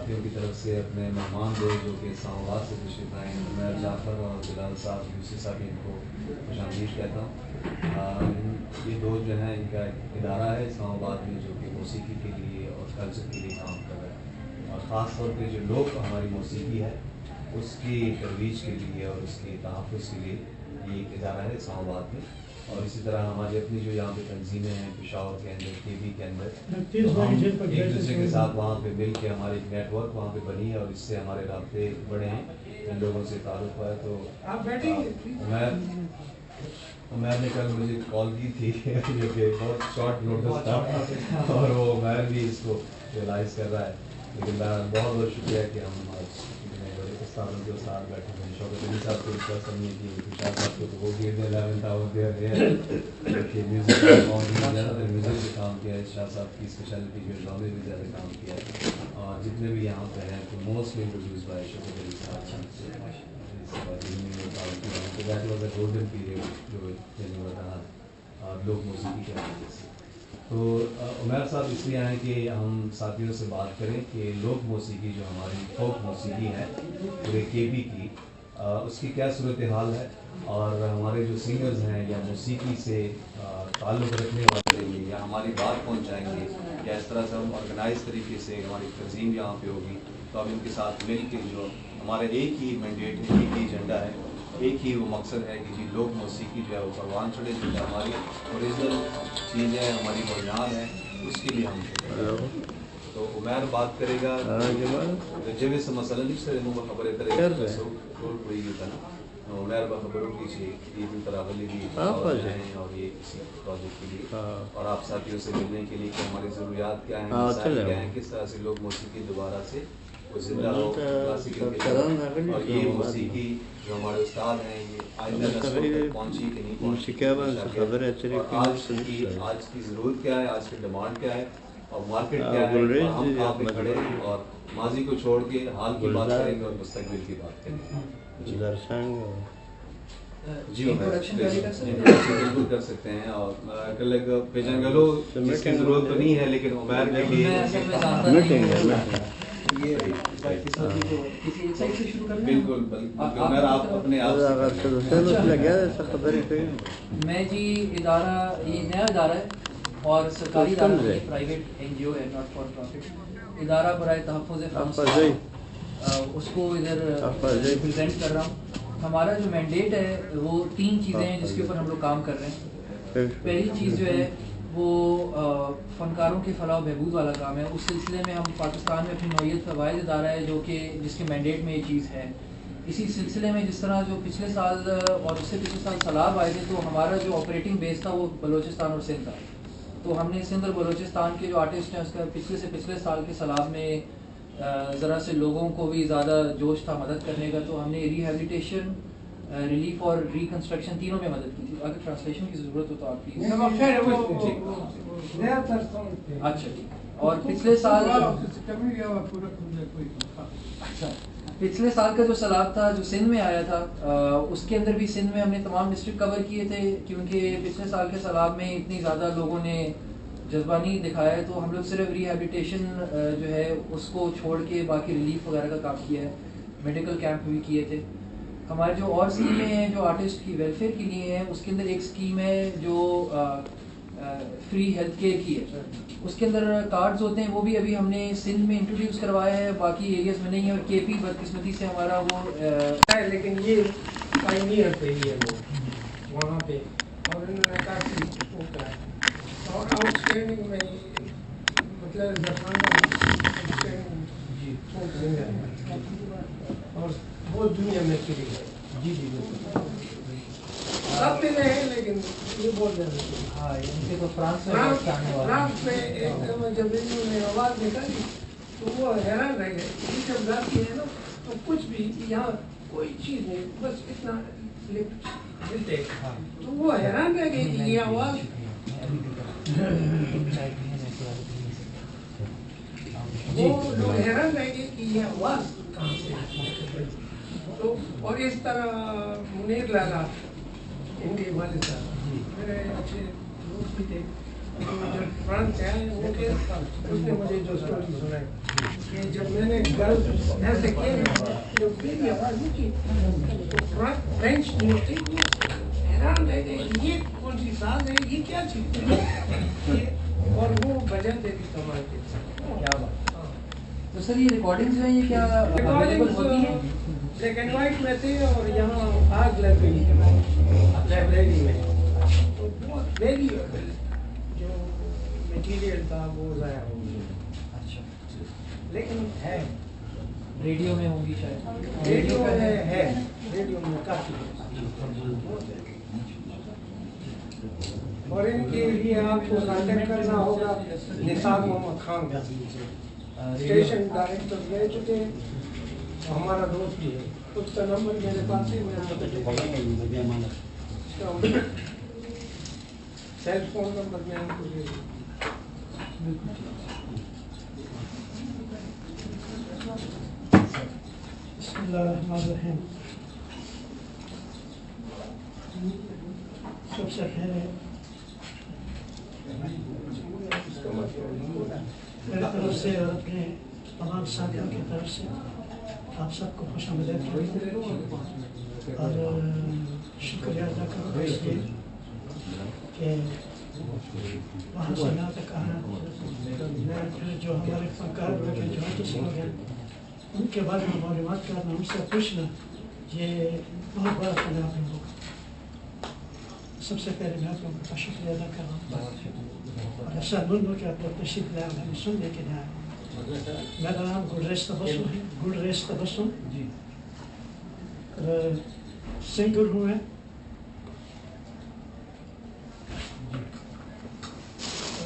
साथियों की तरफ से अपने मेहमान दो जो कि इस्लामाबाद से तशरीफ़ आए हैं, उमर जाफ़र और बिलाल साहब यूसुफ साहब, इनको खुशामदीद कहता हूँ। ये दो जो हैं, इनका इदारा है इस्लामाबाद में जो कि मौसीकी के लिए और कल्चर के लिए काम कर रहा है, और ख़ास तौर पे जो लोग हमारी मौसीकी है उसकी तरोीज के लिए और उसके तहफ़्फ़ुज़ के लिए ये एक इदारा है इस्लामाबाद में। और इसी तरह हमारी अपनी जो यहाँ पे तंजीमें हैं पेशावर के अंदर, केबी के अंदर, तो हम एक दूसरे के साथ वहाँ पे मिल के हमारी एक नेटवर्क वहाँ पे बनी है और इससे हमारे राब्ते बढ़े हैं, इन लोगों से ताल्लुक़ हुआ है। तो उमर ने कल मुझे कॉल की थी जो कि बहुत शॉर्ट नोटिस था और वो उमर भी इसको रियलाइज़ कर रहा है, लेकिन बहुत बहुत शुक्रिया कि हम उस्तादों के साथ बैठे हैं। शौकत अली साहब को इसका समझिए कि तुषार साहब को तो वो भी 11th आवर देयर कि म्यूज़िक ज़्यादातर म्यूज़िक पे काम किया है। शाह साहब की स्पेशलिटी जो ड्रामे में ज़्यादा काम किया है, और जितने भी यहाँ पे हैं तो mostly introduce by Shaukat Ali साहब। तो that was a golden period जो रहा लोक मौसीकी के हवाले से। तो उमर साहब इसलिए आए कि हम साथियों से बात करें कि लोक मौसीकी जो हमारी फोक मौसीकी है पूरे केपी की, उसकी क्या सूरत हाल है, और हमारे जो सिंगर्स हैं या मौसीकी से ताल्लुक़ रखने वाले या हमारी बात पहुंचाएंगे, या इस तरह से हम ऑर्गेनाइज तरीके से हमारी तंजीम यहाँ पे होगी, तो हम इनके साथ मिल के जो हमारा एक ही मैंडेट है, एक ही एजेंडा है, एक ही वो मकसद है कि जी लोक मौसीकी जो है वो परवान चढ़े, जो हमारी ओरिजिनल चीज़ है, हमारी बुनियाद है, उसके लिए हम तो उमर बात करेगा जब इस मसला नहीं सर वो खबर करेगा रोल कोई था ना उमर खबरों की ईद तरावली भी हैं और ये इसी प्रोजेक्ट के लिए और आप साथियों से मिलने के लिए कि हमारी ज़रूरियात क्या हैं, मसाइल क्या हैं, किस तरह से लोग मौसीकी दोबारा से वो जिंदा हो क्लासिकल के, और ये मौसीकी जो हमारे उस्ताद हैं ये आइंदा नस्लों तक पहुँची कि नहीं पहुँची, और आज की ज़रूरत क्या है, आज की डिमांड क्या है और मार्केट क्या है, और हम कहाँ पे खड़े हैं, और माजी को छोड़ के हाल की बात करेंगे और मुस्तकबिल की बात करेंगे। जी बिल्कुल कर सकते हैं, और कल पेजंगलो जिसकी ज़रूरत तो नहीं है लेकिन उमर के लिए बिल्कुल उमर आप अपने आप मैं जी इदारा ये नया इदारा है और सरकारी इदारा है, प्राइवेट NGO है, नॉट फॉर प्रॉफिट इदारा बराए तहफ़्फ़ुज़ फ़्रांस, उसको इधर रिप्रेजेंट कर रहा हूँ। हमारा जो मैंडेट है वो 3 चीज़ें हैं जिसके ऊपर हम लोग काम कर रहे हैं। पहली चीज़ जो है वो फ़नकारों के फलाह बहबूद वाला काम है। उस सिलसिले में हम पाकिस्तान में अपनी नौयत का वाहिद इदारा है जो कि जिसके मैंडेट में ये चीज़ है। इसी सिलसिले में जिस तरह जो पिछले साल और उससे पिछले साल सैलाब आए थे, तो हमारा जो ऑपरेटिंग बेस था वो बलूचिस्तान और सिंध था। तो हमने सिंध और बलूचिस्तान के जो आर्टिस्ट हैं उसका पिछले से पिछले साल के सैलाब में ज़रा से लोगों को भी ज़्यादा जोश था मदद करने का, तो हमने रिहेबिलिटेशन, रिलीफ और रिकन्स्ट्रक्शन तीनों में मदद की थी। अगर ट्रांसलेशन की ज़रूरत हो तो आप प्लीज़। अच्छा ठीक। और पिछले साल अच्छा पिछले साल का जो सैलाब था जो सिंध में आया था, उसके अंदर भी सिंध में हमने तमाम डिस्ट्रिक्ट कवर किए थे, क्योंकि पिछले साल के सैलाब में इतनी ज़्यादा लोगों ने जज्बा नहीं दिखाया है, तो हम लोग सिर्फ रिहेबिलिटेशन जो है उसको छोड़ के बाकी रिलीफ वगैरह का काम किया है, मेडिकल कैंप भी किए थे। हमारे जो और स्कीमें हैं जो आर्टिस्ट की वेलफेयर के लिए हैं, उसके अंदर एक स्कीम है जो फ्री हेल्थ केयर की है। उसके अंदर कार्ड्स होते हैं, वो भी अभी हमने सिंध में इंट्रोड्यूस करवाया है, बाकी एरियाज में नहीं है। और केपी बदकिस्मती से हमारा वो है, लेकिन ये पायनियर पे ही है वो वहाँ पे, और इन्होंने काफ़ी वो करा है और आउटस्टैंडिंग में मतलब और बहुत दुनिया में फ्री है। जी जी बिल्कुल सब मिले हैं, लेकिन ये बहुत ज़्यादा हाँ इनके तो फ्रांस में एकदम जब इन्होंने आवाज़ निकाली तो वो हैरान रह गए। ये जब गाती है ना तो कुछ भी यहाँ कोई चीज़ नहीं, बस इतना मिलते तो वो हैरान रह गए कि ये आवाज़ वो लोग हैरान रह गए कि ये आवाज़ कहाँ से। तो और इस तरह मुनीर लाला इनके वालिद साहब मेरे अच्छे दोस्त भी थे, जब फ्रांस से आए वो के उसने मुझे जो स्टोरी सुनाई कि जब मैंने घर ऐसे किए जो मेरी आवाज़ की फ्रेंच न्यूज़ थी वो हैरान रह गए ये कौन सी साज है ये क्या चीज़ है और वो बजाते भी कमाल के क्या बात। तो सर ये रिकॉर्डिंग्स जो हैं ये क्या अवेलेबल होती हैं? ब्लैक एंड वाइट में थे और यहाँ आग लग गई लाइब्रेरी में तो बहुत वैल्यूएबल जो मटेरियल था वो ज़ाया हो गया। अच्छा, लेकिन है रेडियो में होंगी शायद। रेडियो में है रेडियो में काफ़ी और इनके लिए आपको कांटेक्ट करना होगा निसार मोहम्मद खान का स्टेशन डायरेक्टर रह चुके हैं हमारा दोस्त भी है उसका नंबर मेरे पास है मैं सेल फोन नंबर में आपको दे बिस्मिल्लाहिर्रहमानिर्रहीम। सबसे पहले मेरी तरफ से और अपने तमाम साथियों की तरफ से आप सबको खुशामदीद और शुक्रिया अदा करूँगा इसलिए कि वहाँ से यहाँ तक आना फिर जो हमारे फनकार लोग हैं जो आर्टिस्ट लोग हैं उनके बारे में मालूमात करना उनसे पूछना ये बहुत बड़ा फैलाव है लोग। सबसे पहले मैं आप लोगों का शुक्रिया अदा कर रहा हूँ और ऐसा लोगों के आप लोग तशरीफ लाए हमें सुनने के लिए आए। मेरा नाम गुलरेश तबस्सुम सिंगर हूँ मैं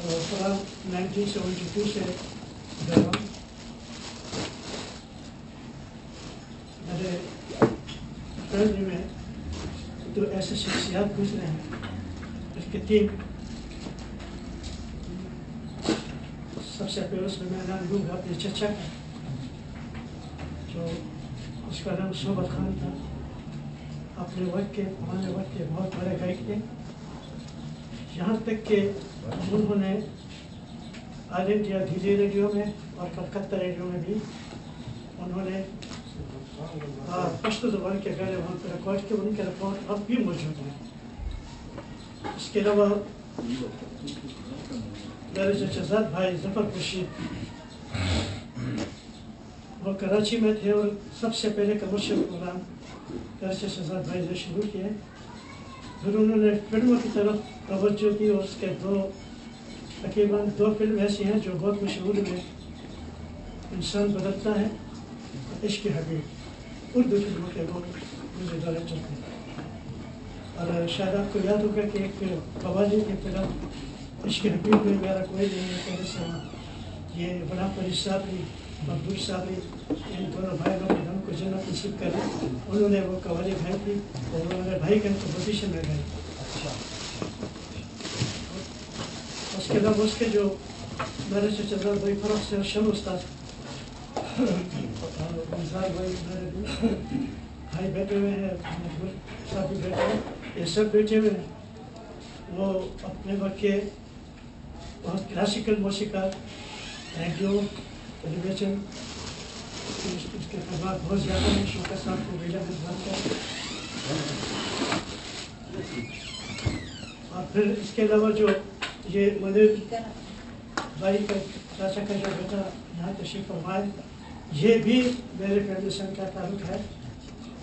और 1972 से रहा हूँ। मेरे फैमिली में तो ऐसे शख्सियात गुजरे हैं इसके 3। सबसे पहले उसमें मैं नाम लूँगा अपने चचा का जो उसका नाम सोबत खान था। अपने वक्त के पुराने वक्त के बहुत बड़े गायक थे यहाँ तक कि उन्होंने ऑल इंडिया दिल्ली रेडियो में और कलकत्ता रेडियो में भी उन्होंने पश्तो ज़बान के गाने वहाँ पर रिकॉर्ड किए। उनके रिकॉर्ड अब भी मौजूद हैं। इसके अलावा मेरे चचाजाद भाई ज़फ़र बशीर वो कराची में थे और सबसे पहले कमर्शियल प्रोग्राम मेरे चचाजाद भाई ने शुरू किए। फिर उन्होंने फिल्मों की तरफ तवज्जो दी और उसके तकरीबन 2 फिल्म ऐसी हैं जो बहुत मशहूर हैं। इंसान बदलता है, इश्क हबीब उर्दू फिल्मों के लोग मुझे डायरेक्टर थे। और शायद आपको याद होगा कि एक कवाली की फिल्म इश्क हबीब में मेरा कोई नहीं है पहले से ये बड़ा परिसाबी मकबूल साहब इन दोनों भाई लोग हम को जन्नत नसीब करे उन्होंने वो कवाली गाई थी और उन्होंने भाई के कंपटीशन में गाई। उसके अलावा उसके जो मेरे चचा भाई फरोख से शम उस्ताद भाई मेरे भाई बैठे हुए हैं साहब भी बैठे हैं ये सब बैठे हुए हैं। वो अपने वक्त के बहुत क्लासिकल मौसीक़ार रेडियो टेलीविजन इसके खदमात बहुत ज़्यादा हैं। शौकत साहब को भेजा और फिर इसके अलावा जो ये मदर भाई का चाचा का जो बेटा यहाँ तशरीफ फरमाए ये भी मेरे फैमिली संग का ताल्लुक है।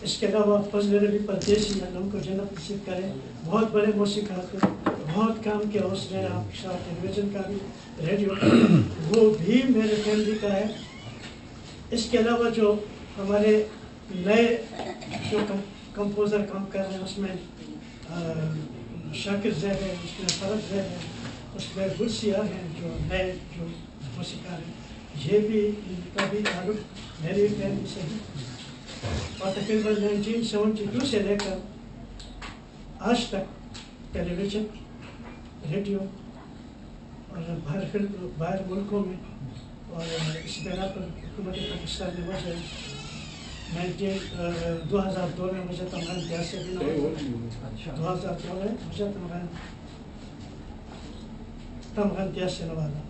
इसके अलावा फजल रबी परदेसी उनको जन्नत नसीब करें बहुत बड़े मौसीक़ार थे बहुत काम किया उसने आप टेलीविज़न का भी रेडियो का वो भी मेरे फैमिली का है। इसके अलावा जो हमारे नए जो कंपोज़र काम कर रहे हैं उसमें शाकिर ज़ैद है उसमें फरत ज़ैद है उसमें गुलसिया हैं जो नए जो मौसीक़ार हैं ये भी इनका भी ताल्लुक मेरी फैमिली से है। और तकरीबन 1972 से लेकर आज तक टेलीविज़न रेडियो और बाहर मुल्कों में और इस बिना पर हुकूमत पाकिस्तान ने मुझे 2002 में मुझे तमगान गैस से भी 2002 में मुझे तमगान तमगन दिया से नवाजा।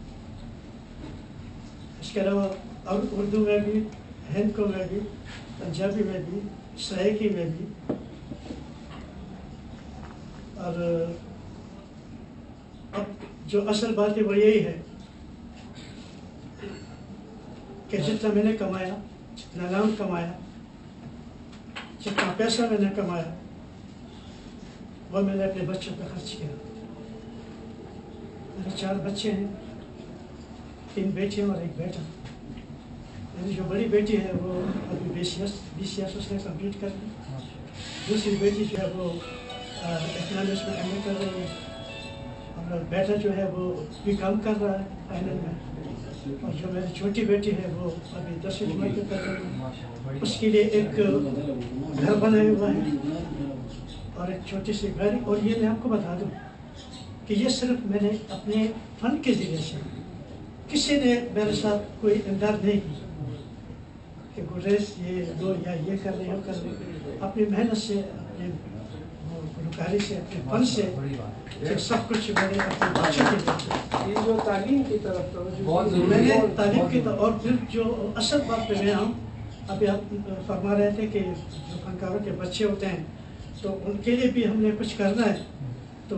इसके अलावा और उर्दू में भी, हिंदी में भी, पंजाबी में भी, सराइकी में भी, और अब जो असल बात है वो यही है कि जितना मैंने कमाया, जितना नाम कमाया, जितना पैसा मैंने कमाया, वो मैंने अपने बच्चों पर खर्च किया। मेरे 4 बच्चे हैं, 3 बेटियां और 1 बेटा। मेरी जो बड़ी बेटी है वो अभी BCS उसने कंप्लीट कर ली। दूसरी बेटी जो है वो इकोनॉमिक्स में MA कर रही है, और बेटा जो है वो BCom कर रहा है फाइनल में, और जो मेरी छोटी बेटी है वो अभी 10वीं जमात में कर रही है। उसके लिए एक घर बनाया हुआ है और एक छोटी सी गाड़ी। और ये मैं आपको बता दूं कि ये सिर्फ मैंने अपने फन के ज़रिए से, किसी ने मेरे साथ कोई इमदाद नहीं की कि गुरेज ये दो या ये कर रहे हो कर रहे, अपनी मेहनत से, अपने गुलकारी से, अपने फन से, फिर सब कुछ मैंने अपने बच्चों के लिए। ये जो तालीम की तरफ तो मैंने तालीम की तरफ, और फिर जो असल बात पे मैं आऊँ, अभी आप फरमा रहे थे कि जो फनकारों के बच्चे होते हैं तो उनके लिए भी हमने कुछ करना है। तो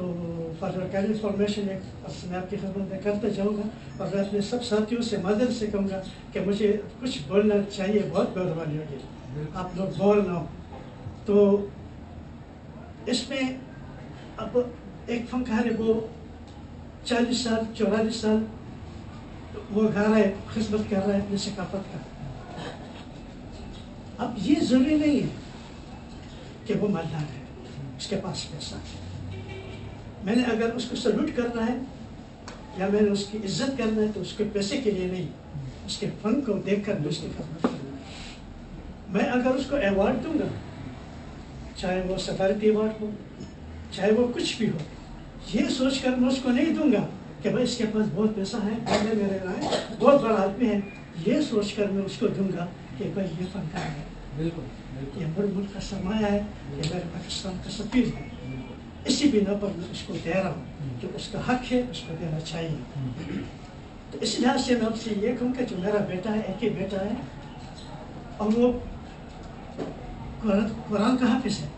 फर्दर इन्फॉर्मेशन एक मैं आपकी खिदमत में करते जाऊँगा, और मैं अपने सब साथियों से मदद से कहूँगा कि मुझे कुछ बोलना चाहिए, बहुत मेहरबानी होगी आप लोग बोल ना हो। तो इसमें अब एक फनकार है वो 40 साल 44 साल वो गा रहा है, खिदमत कर रहा है अपनी सकाफत का। अब ये ज़रूरी नहीं है कि वो मालदार है, उसके पास पैसा है। मैंने अगर उसको सल्यूट करना है या मैंने उसकी इज्जत करना है तो उसके पैसे के लिए नहीं, उसके फन को देखकर मैं उसकी खिदमत करूँगा। मैं अगर उसको अवार्ड दूंगा, चाहे वो सदारती अवार्ड हो, चाहे वो कुछ भी हो, ये सोच कर मैं उसको नहीं दूंगा कि भाई इसके पास बहुत पैसा है, पहले मेरे राय बहुत बड़ा आदमी है, ये सोच कर मैं उसको दूंगा कि भाई ये फनकार है, बिल्कुल ये मेरे मुल्क का सरमाया है, ये मेरे पाकिस्तान का सफीर है। इसी बिना पर मैं उसको दे रहा हूँ, जो उसका हक है उसको देना चाहिए। तो इस लिहाज से मैं आपसे ये कहूँ कि जो मेरा बेटा है, एक ही बेटा है, और वो कुरान का हाफिज है,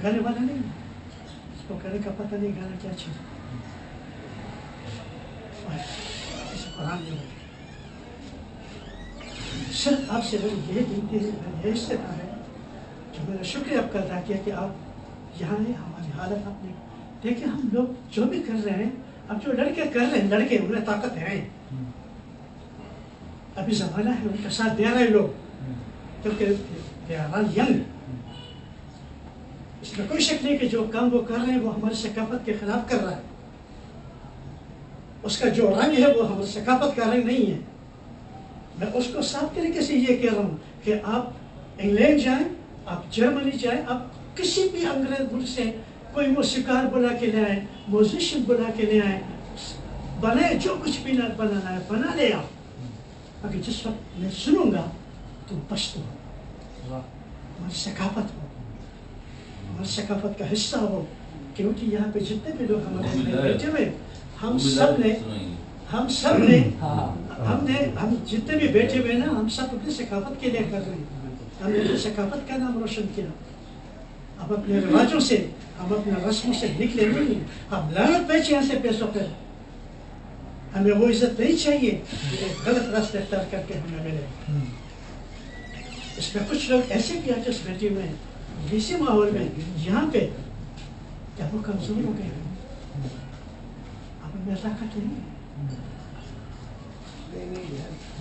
गाने वाला नहीं, उसको गाने का पता नहीं गाना क्या चीज़ कुरान नहीं। सिर्फ आपसे मेरी यही विनती है, मेरी यही इस्तेमाल है, जो मेरा शुक्रिया आपका अदा किया कि आप यहाँ हैं, हमारी हालत आपने देखिए। हम लोग जो भी कर रहे हैं, अब जो लड़के कर रहे हैं, लड़के उन्हें ताकत है, अभी ज़माना है उनका साथ दे रहे लोग, क्योंकि दे आर यंग। इसमें कोई शक नहीं कि जो काम वो कर रहे हैं वो हमारी सकाफत के खिलाफ कर रहा है, उसका जो रंग है वो हमारी सकाफत का रंग नहीं है। मैं उसको साफ तरीके से ये कह रहा हूँ कि आप इंग्लैंड जाएं, आप जर्मनी जाएं, आप किसी भी अंग्रेज मुल्क से कोई मौसीकार बुला के ले आए, म्यूजिशियन बुला के ले आए, बनाए, जो कुछ भी ना बनाना है बना ले आओ। अगर जिस वक्त मैं सुनूंगा तुम पश्तो हो, हमारी सकाफत हो, हमारी सकाफत का हिस्सा हो, क्योंकि यहाँ पे जितने भी लोग हमारे बैठे हुए, हम सब ने हम जितने भी बैठे हुए ना, हम सब अपनी सकाफत के लिए कर रहे हैं। हमने अपनी सकाफत का नाम रोशन किया। अब अपने रिवाजों से, हम अपने रस्मों से निकले नहीं, हम लानत पैसे यहाँ से पैसों पर। हमें वो इज्जत नहीं चाहिए कि गलत रास्ते तय करके हमें मिले। इसमें कुछ लोग ऐसे भी आर्टिस्ट बैठे हुए हैं इसी माहौल में, यहाँ पे क्या वो कमजोर हो गए हैं, अब उनमें ताकत नहीं।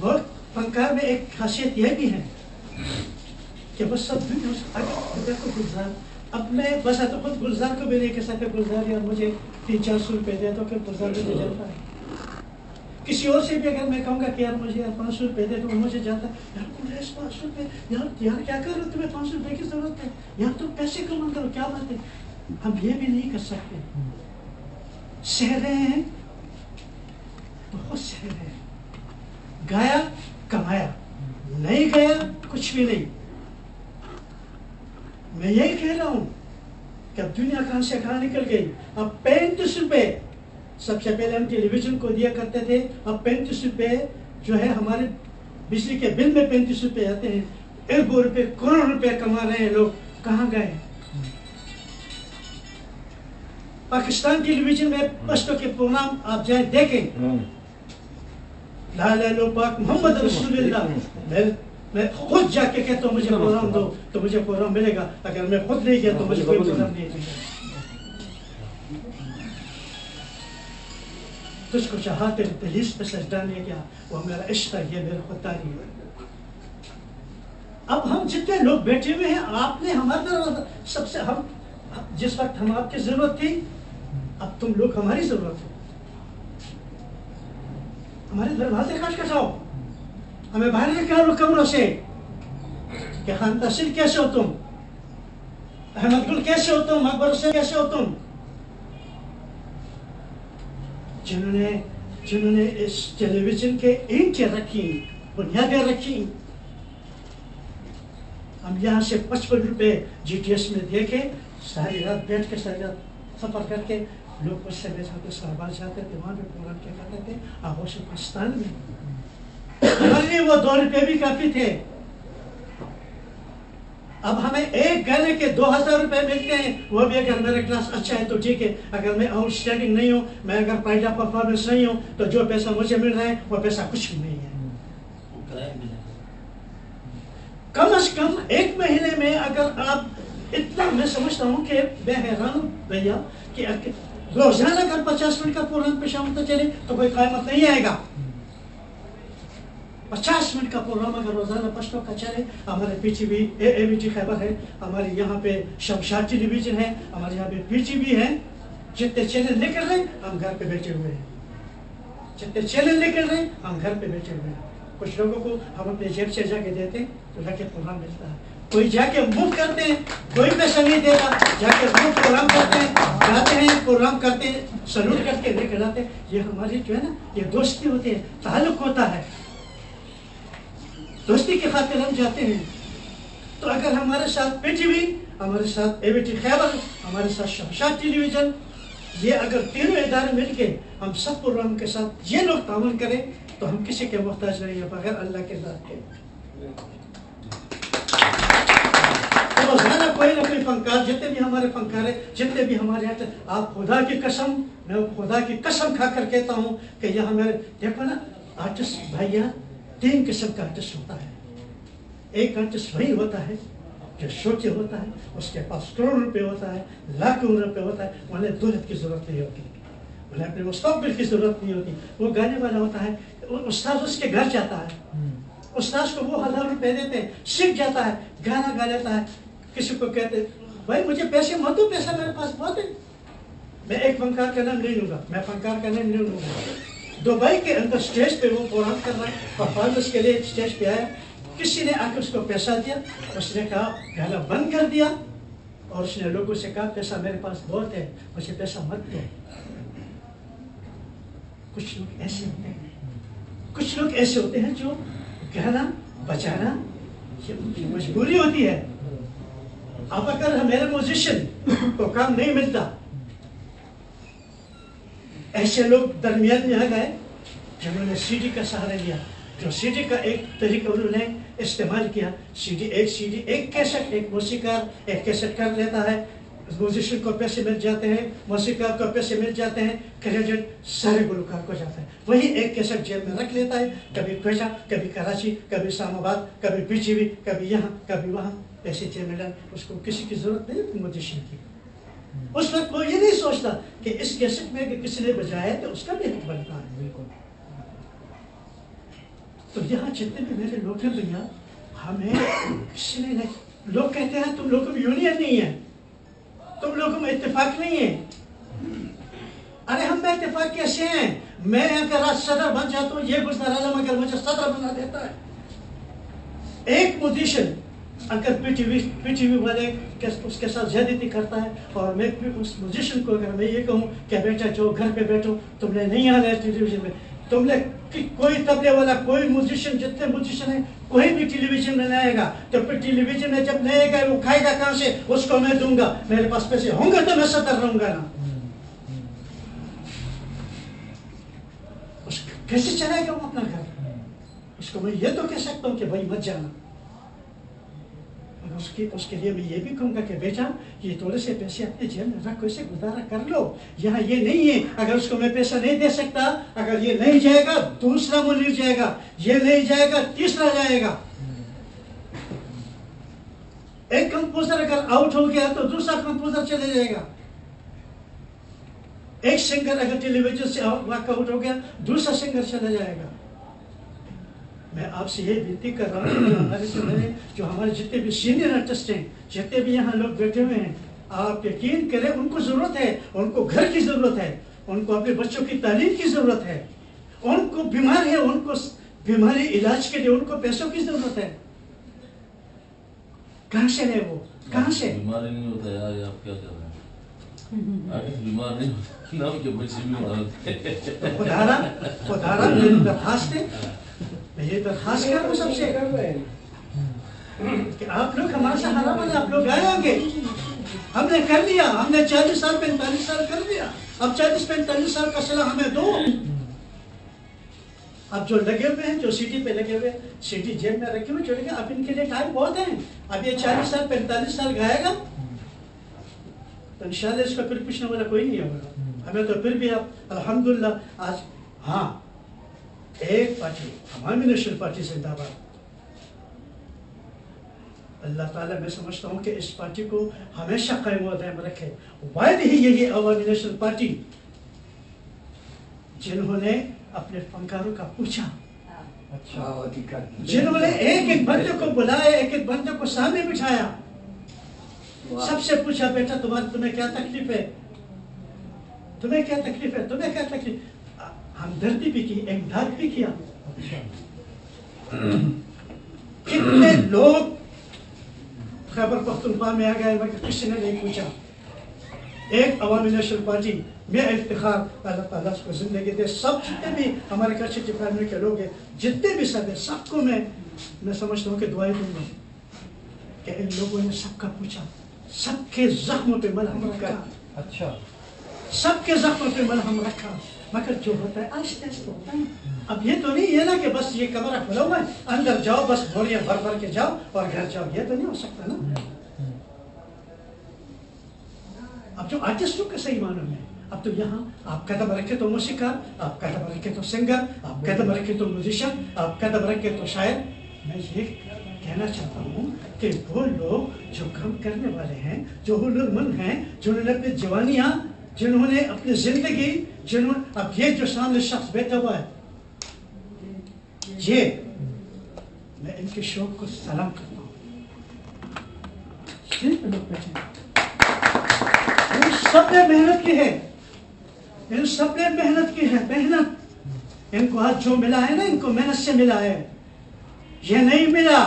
वो फनकार में एक खासियत यह भी है कि बस सब देखो गुलजार, अब मैं बस तो खुद गुलजार को भी नहीं कह सकते, गुलजार यार मुझे 300-400 रुपये दे तो फिर गुलजार मुझे जाता है। किसी और से भी अगर मैं कहूँगा कि यार मुझे 500 रुपये दे तो मुझे जाता है, यार गुलजार 500 रुपये, यार क्या कर रहे हो, तुम्हें 500 रुपये की जरूरत है, यार तुम पैसे कमा करो, क्या बात है। हम ये भी नहीं कर सकते, सह रहे हैं, बहुत सह रहे हैं, गाया कमाया, नहीं गया कुछ भी नहीं। मैं यही कह रहा हूँ कि अब दुनिया कहाँ से कहाँ निकल गई। अब 35 रुपये सबसे पहले हम टेलीविजन को दिया करते थे, अब 35 रुपये जो है हमारे बिजली के बिल में 35 रुपये आते हैं। अरबों रुपये करोड़ रुपये कमा रहे हैं लोग, कहाँ गए। पाकिस्तान टेलीविजन में पश्तो के प्रोग्राम आप जाए देखें, ला इलाहा इल्लल्लाह मोहम्मद रसूलुल्लाह, मैं खुद जाके कहता हूँ मुझे प्रोग्राम दो तो मुझे प्रोग्राम मिलेगा, अगर मैं खुद नहीं गया तो मुझे कोई प्रोग्राम नहीं मिलेगा। तुझको चाहा तेरे दहलीज पे सजदा नहीं किया, वो मेरा इश्क है, ये मेरी खुददारी है। अब हम जितने लोग बैठे हुए हैं, आपने हमारे दरवाजा सबसे, हम जिस वक्त हम आपकी जरूरत थी, अब तुम लोग हमारी जरूरत हो। हमारे दरवाजे खटखटाओ, हमें बाहर निकालो कमरों से कि खान तहसील कैसे हो तुम, अहमद गुल कैसे हो तुम, अकबर हुसैन कैसे हो तुम, जिन्होंने इस टेलीविजन के ईंटें रखी, बुनियादें रखी। हम यहाँ से 55 रुपये GTS में दे के सारी रात बैठ के सारी रात सफर करके लोग उससे जाते शहबाज जाते थे, वहाँ पे प्रोग्राम क्या करते थे आगोश पाकिस्तान में। हमारे लिए वो 2 रुपये भी काफी थे। अब हमें एक गाने के 2000 रुपये मिलते हैं, वो भी अगर मेरा क्लास अच्छा है तो ठीक है, अगर मैं आउटस्टैंडिंग नहीं हूँ, मैं अगर पहला परफॉर्मेंस नहीं हूँ, तो जो पैसा मुझे मिल रहा है वो पैसा कुछ भी नहीं है। कम से कम एक महीने में अगर आप इतना, मैं समझता हूँ कि मैं हैरान हूँ भैया कि रोजाना अगर 50 मिनट का प्रोग्राम पेश होता चले तो कोई क़यामत नहीं आएगा। 50 मिनट का प्रोग्राम अगर रोजाना पश्तो का चले, हमारे PTV ABT खैबर है, हमारे यहाँ पे शमशाद टेलीविजन है, हमारे यहाँ पे PTV है, जितने चैनल निकल रहे हम घर पे बैठे हुए हैं, जितने चैनल निकल रहे हम घर पे बैठे हुए हैं। कुछ लोगों को हम अपने जेब से जाके देते हैं तो जाके प्रोग्राम मिलता है, कोई जाके मुफ्त करते हैं, कोई पैसा नहीं देता, जाके मुफ्त प्रोग्राम करते हैं, जाते हैं प्रोग्राम करते हैं, सैल्यूट करके लेकर आते हैं। ये हमारी जो है ना, ये दोस्ती होती है, ताल्लुक होता है, दोस्ती के खातिर हम जाते हैं। तो अगर हमारे साथ PTV, हमारे साथ ABT खैबर, हमारे साथ शमशाद टेलीविजन, ये अगर तीनों इदारे मिलके हम सब प्रोग्राम के साथ ये लोग तावन करें तो हम किसी के मोहताज नहीं है बगैर अल्लाह के ज़ात के। तो रोजाना कोई ना कोई फनकार, जितने भी हमारे फनकार है, जितने भी हमारे यहाँ, आप खुदा की कसम, मैं खुदा की कसम खाकर कहता हूँ कि यहाँ मेरे देखो ना आर्टिस्ट भैया, 3 किस्म का आर्टिस्ट होता है। एक आर्टिस्ट वही होता है जो शौकी होता है, उसके पास करोड़ रुपए होता है, लाखों रुपए होता है, उन्हें दौलत की जरूरत नहीं होती, उन्हें अपने मुस्तकबिल की जरूरत नहीं होती। वो गाने वाला होता है, उस्ताद उसके घर जाता है, उस्ताद को वो 1000 रुपए देते हैं, सीख जाता है, गाना गा लेता है। किसी को कहते भाई मुझे पैसे मत दो, पैसा मेरे पास बहुत है। मैं एक फनकार का नाम नहीं लूंगा, मैं फनकार का नाम नहीं लूंगा। दुबई के अंदर स्टेज पे वो प्रोग्राम कर रहा है, परफॉर्मेंस के लिए स्टेज पे आया, किसी ने आकर उसको पैसा दिया, उसने कहा गाना बंद कर दिया और उसने लोगों से कहा पैसा मेरे पास बहुत है, मुझे पैसा मत दो। कुछ लोग ऐसे होते हैं, कुछ लोग ऐसे होते हैं जो गाना बजाना ये उनकी मजबूरी होती है। अब अगर मेरे म्यूजिशियन को काम नहीं मिलता, ऐसे लोग दरमियान में आ गए जिन्होंने CD का सहारा लिया, जो CD का एक तरीका उन्होंने इस्तेमाल किया। CD एक कैसेट, एक मौसीकार एक कैसेट कर लेता है, म्यूजिशियन को पैसे मिल जाते हैं, मौसीकार को पैसे मिल जाते हैं, क्रेडिट सारे गुलकार को जाता है। वही एक कैसेट जेब में रख लेता है, कभी क्वेटा, कभी कराची, कभी इस्लामाबाद, कभी PTV, कभी यहाँ कभी वहाँ, पैसे जेब में डाल, उसको किसी की जरूरत नहीं है म्यूजिशियन की। उस वक्त वो ये नहीं सोचता कि इस कैसेट में अगर किसी ने बजाया तो उसका भी हक बनता है। बिल्कुल। तो यहाँ जितने भी मेरे लोग हैं भैया, हमें किसी ने नहीं, लोग कहते हैं तुम लोगों में यूनियन नहीं है, तुम लोगों में इत्तेफाक नहीं है। अरे हम में इत्तेफाक कैसे हैं? मैं अगर आज सदर बन जाता हूँ, ये गुजर आलम अगर मुझे सदर बना देता है, एक म्यूजिशियन अगर PTV वाले उसके साथ ज्यादती करता है और मैं उस म्यूजिशियन को अगर मैं ये कहूँ कि बेटा जो घर पे बैठो, तुमने नहीं आना है टेलीविजन में, तुमने कोई तबले वाला, कोई म्यूजिशियन, जितने म्यूजिशियन है कोई भी टेलीविजन में नहीं आएगा, तो फिर टेलीविजन में जब नहीं आएगा वो खाएगा कहाँ से? उसको मैं दूंगा, मेरे पास पैसे होंगे तो मैं सतर रहूंगा ना। कैसे चलाएगा वो अपना घर? उसको मैं ये तो कह सकता हूँ कि भाई मत जाना, मगर उसके लिए मैं ये भी कहूँगा कि बेटा ये थोड़े से पैसे अपने जेब में रखो, इसे गुजारा कर लो। यहाँ ये नहीं है, अगर उसको मैं पैसा नहीं दे सकता, अगर ये नहीं जाएगा दूसरा मुनीर जाएगा, ये नहीं जाएगा तीसरा जाएगा। एक कंपोजर अगर आउट हो गया तो दूसरा कंपोजर चले जाएगा। एक सिंगर अगर टेलीविजन से वॉकआउट हो गया दूसरा सिंगर चला जाएगा। मैं आपसे ये विनती कर रहा हूँ जो हमारे जितने भी सीनियर आर्टिस्ट हैं, जितने भी यहाँ लोग बैठे हुए हैं, आप यकीन करें उनको ज़रूरत है, उनको घर की ज़रूरत है, उनको अपने बच्चों की तालीम की ज़रूरत है, उनको बीमार है, उनको बीमारी इलाज के लिए उनको पैसों की ज़रूरत है। कहाँ से है वो? कहाँ से? बीमार नहीं होता यार, आप क्या कर रहे हैं? बीमार नहीं होता ना, उनके बच्चे बीमार होते हैं। खुदारा मेरी दरखास्त है, मैं ये दरखास्त कर रहा हूँ सबसे कि आप लोग हमारे साथ हरा बने, आप लोग आए होंगे। हमने कर लिया, हमने 40 साल 45 साल कर दिया, अब 40-45 साल का सलाह हमें दो। अब जो लगे हुए हैं, जो सीटी पे लगे हुए, सीटी जेब में रखे हुए चले गए, अब इनके लिए टाइम बहुत है। अब ये 40 साल 45 साल गाएगा तो इंशाल्लाह इसका फिर पूछने वाला कोई नहीं होगा हमें। तो फिर भी अब अल्हम्दुलिल्लाह आज हाँ एक पार्टी, हमारी नेशनल पार्टी जिंदाबाद। अल्लाह ताला मैं समझता हूँ कि इस पार्टी को हमेशा कायम व दायम रखे। वायद ही यही अवामी नेशनल पार्टी जिन्होंने अपने फनकारों का पूछा, जिन्होंने एक एक बंदे को बुलाया, एक एक बंदे को सामने बिठाया, सबसे पूछा बेटा तुम्हें क्या तकलीफ है, तुम्हें क्या तकलीफ है, तुम्हें क्या तकलीफ। हमदर्दी भी की, इमदाद भी किया। कितने लोग खैबर पख्तूनख्वा में आ गए मगर किसी ने नहीं पूछा। एक अवामी नेशनल पार्टी में इफ्तिखार अल्लाह ताला को जिंदगी दे। सब जितने भी हमारे कच्चे डिपार्टमेंट के लोग हैं, जितने भी सब है, सबको मैं समझता हूँ कि दुआएं दूंगा कि इन लोगों ने सबका पूछा, सबके जख्मों पे मलहम रखा। अच्छा, सबके जख्मों पे मलहम रखा। मगर जो होता है आहिस्ते आहिस्ते होता है। अब ये तो नहीं है ना कि बस ये कमरा खुला हुआ है, अंदर जाओ बस बोरियां भर भर के जाओ और घर जाओ, ये तो नहीं हो सकता ना। अब जो आर्टिस्टों के सही मानों में, अब तो यहाँ आप कदम रखे तो मौसीकार, आप कदम रखे तो सिंगर, आप कदम रखे तो म्यूजिशियन, आप कदम रखे तो शायर। मैं ये कहना चाहता हूँ कि वो लोग जो काम करने वाले हैं, जो हुनरमंद हैं, जिन्होंने अपनी जवानियाँ, जिन्होंने अपनी जिंदगी, जिन्होंने अब ये जो सामने शख्स बैठा हुआ है, ये मैं इनके शौक को सलाम करता हूँ। इन सब ने मेहनत की है, इन सब ने मेहनत की है, मेहनत। इनको आज जो मिला है ना, इनको मेहनत से मिला है। ये नहीं मिला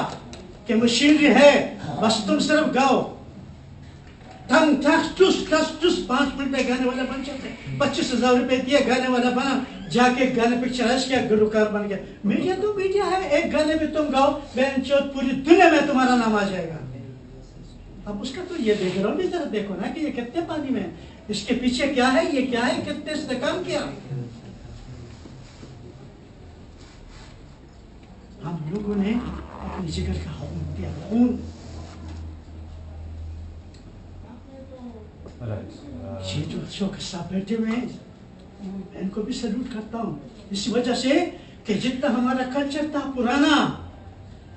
कि मशीनरी है बस तुम सिर्फ गाओ, टंग टस टुस टस टुस 5 मिनट में गाने वाला बन सकते। 25,000 रुपए दिए, गाने वाला बना, जाके गाने पिक्चराइज किया, गुलकार बन गया। मीडिया तो मीडिया है, एक गाने में तुम गाओ, पूरी दुनिया में तुम्हारा नाम आ जाएगा। अब उसका तो ये बैकग्राउंड भी जरा देखो ना कि ये कितने पानी में है, इसके पीछे क्या है, ये क्या है, कितने इसने काम किया। हम लोगों ने अपनी जिगर का खून दिया, खून। ये जो अशोक साहब बैठे हुए हैं, इनको भी सल्यूट करता हूँ, इस वजह से कि जितना हमारा कल्चर था पुराना,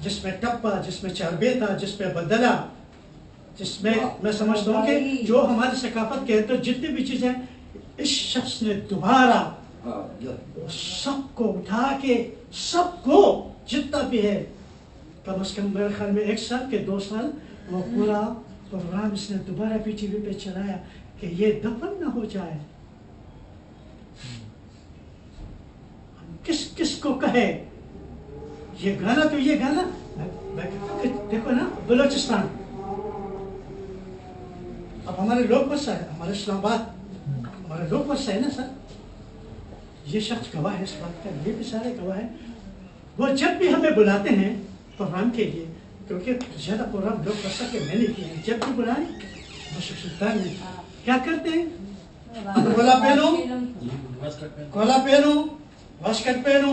जिसमें टप्पा, जिसमें चारबे था, जिसमें बदला, जिसमें मैं समझता हूँ कि जो हमारी सकाफत के अंदर जितनी भी चीजें, इस शख्स ने दोबारा सबको उठा के, सबको जितना भी है, कम से कम मेरे ख्याल में 1 साल के 2 साल वो पूरा प्रोग्राम इसने दोबारा पीटीवी पे चलाया कि ये दफन ना हो जाए। किस किस को कहे ये गाना, तो ये गाना देखो ना, बलोचिस्तान अब हमारे लोग बसा है, हमारे इस्लामाबाद हमारे लोग बसा है ना सर। ये शख्स गवाह है इस बात का, ये भी सारे गवाह है। वो जब भी हमें बुलाते हैं प्रोग्राम के लिए, क्योंकि ज़्यादा प्रोग्राम लोग कर सके मैंने किया है। जब भी बुलाए मुशफ़िक़ सुल्तान ने क्या करते हैं, गोला पहनो, गोला पहनो, वास्कट पहनो,